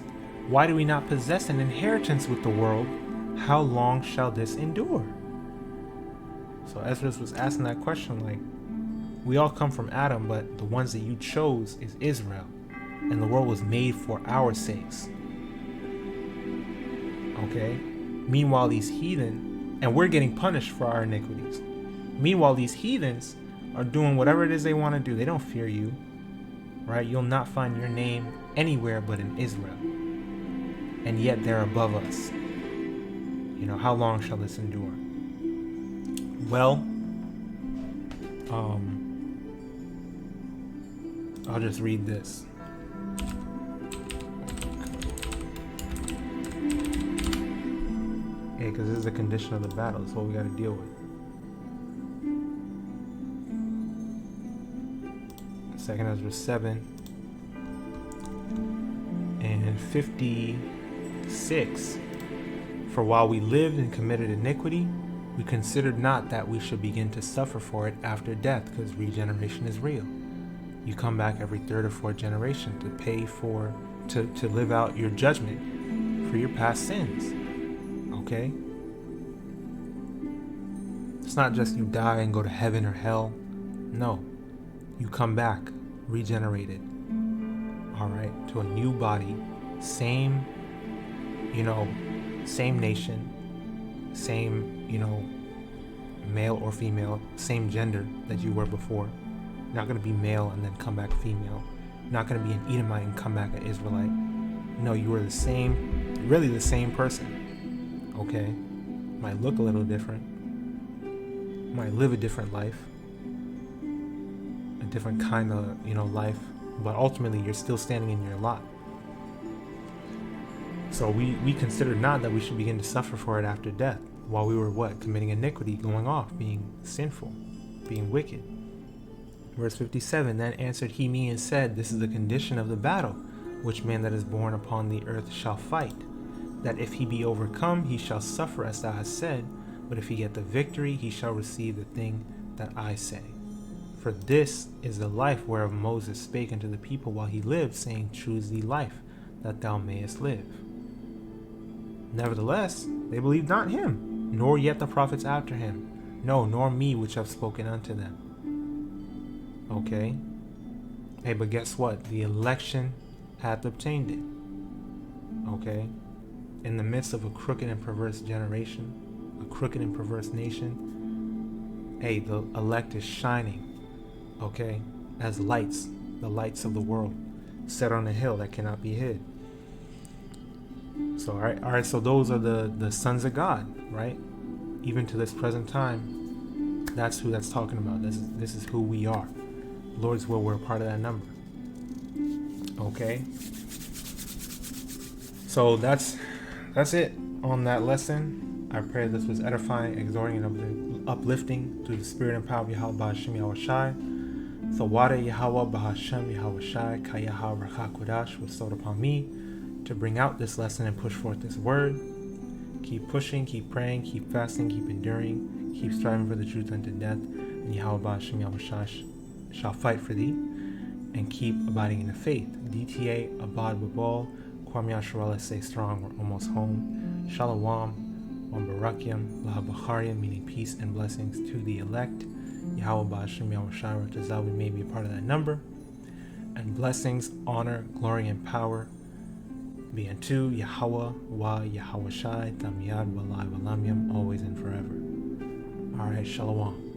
why do we not possess an inheritance with the world? How long shall this endure? So Ezra was asking that question, like, we all come from Adam, but the ones that you chose is Israel, and the world was made for our sakes. Okay? Meanwhile, these heathen, and we're getting punished for our iniquities. Meanwhile, these heathens are doing whatever it is they want to do. They don't fear you, right? You'll not find your name anywhere but in Israel. And yet they're above us. How long shall this endure? Well, I'll just read this. Okay, because this is the condition of the battle. That's what we got to deal with. 2 Ezra 7 and 56. For while we lived and committed iniquity, we considered not that we should begin to suffer for it after death, because regeneration is real. You come back every third or fourth generation to pay for, to live out your judgment for your past sins. Okay? It's not just you die and go to heaven or hell. No. You come back regenerated. Alright? To a new body. Same nation. Same, male or female, same gender that you were before. You're not going to be male and then come back female. You're not going to be an Edomite and come back an Israelite. No, you were really the same person. Okay? Might look a little different. Might live a different life. A different kind of, life. But ultimately, you're still standing in your lot. So we considered not that we should begin to suffer for it after death, while we were committing iniquity, going off, being sinful, being wicked. Verse 57, then answered he me and said, this is the condition of the battle, which man that is born upon the earth shall fight, that if he be overcome, he shall suffer as thou hast said, but if he get the victory, he shall receive the thing that I say. For this is the life whereof Moses spake unto the people while he lived, saying, choose thee life, that thou mayest live. Nevertheless, they believed not him, nor yet the prophets after him, no, nor me which have spoken unto them. Okay? Hey, but guess what? The election hath obtained it. Okay? In the midst of a crooked and perverse generation, a crooked and perverse nation, hey, the elect is shining, okay, as lights, the lights of the world, set on a hill that cannot be hid. So, all right, so those are the sons of God, right? Even to this present time, that's who that's talking about. This is who we are. Lord's will, we're a part of that number. Okay? So that's it on that lesson. I pray this was edifying, exhorting, and uplifting through the spirit and power of BAHASHAM YAHAWASHI. So YAHAWAH, BAHASHAM YAHAWASHI, YAHAWAH and QADASH was bestowed upon me to bring out this lesson and push forth this word. Keep pushing, keep praying, keep fasting, keep enduring, keep striving for the truth unto death, and YAHAWAH BAHASHAM YAHAWASHI shall fight for thee, and keep abiding in the faith. DTA, abad babal, Kwam Yasharala, stay strong, we're almost home. Shalom, Wambarakyam, Lahabachariam, meaning peace and blessings to the elect. YAHAWAH BAHASHAM YAHAWASHI, that we may be a part of that number. And blessings, honor, glory, and power be unto YAHAWAH, YAHAWASHI, Tamiyad, Walai, Walamyam, always and forever. Alright, Shalom.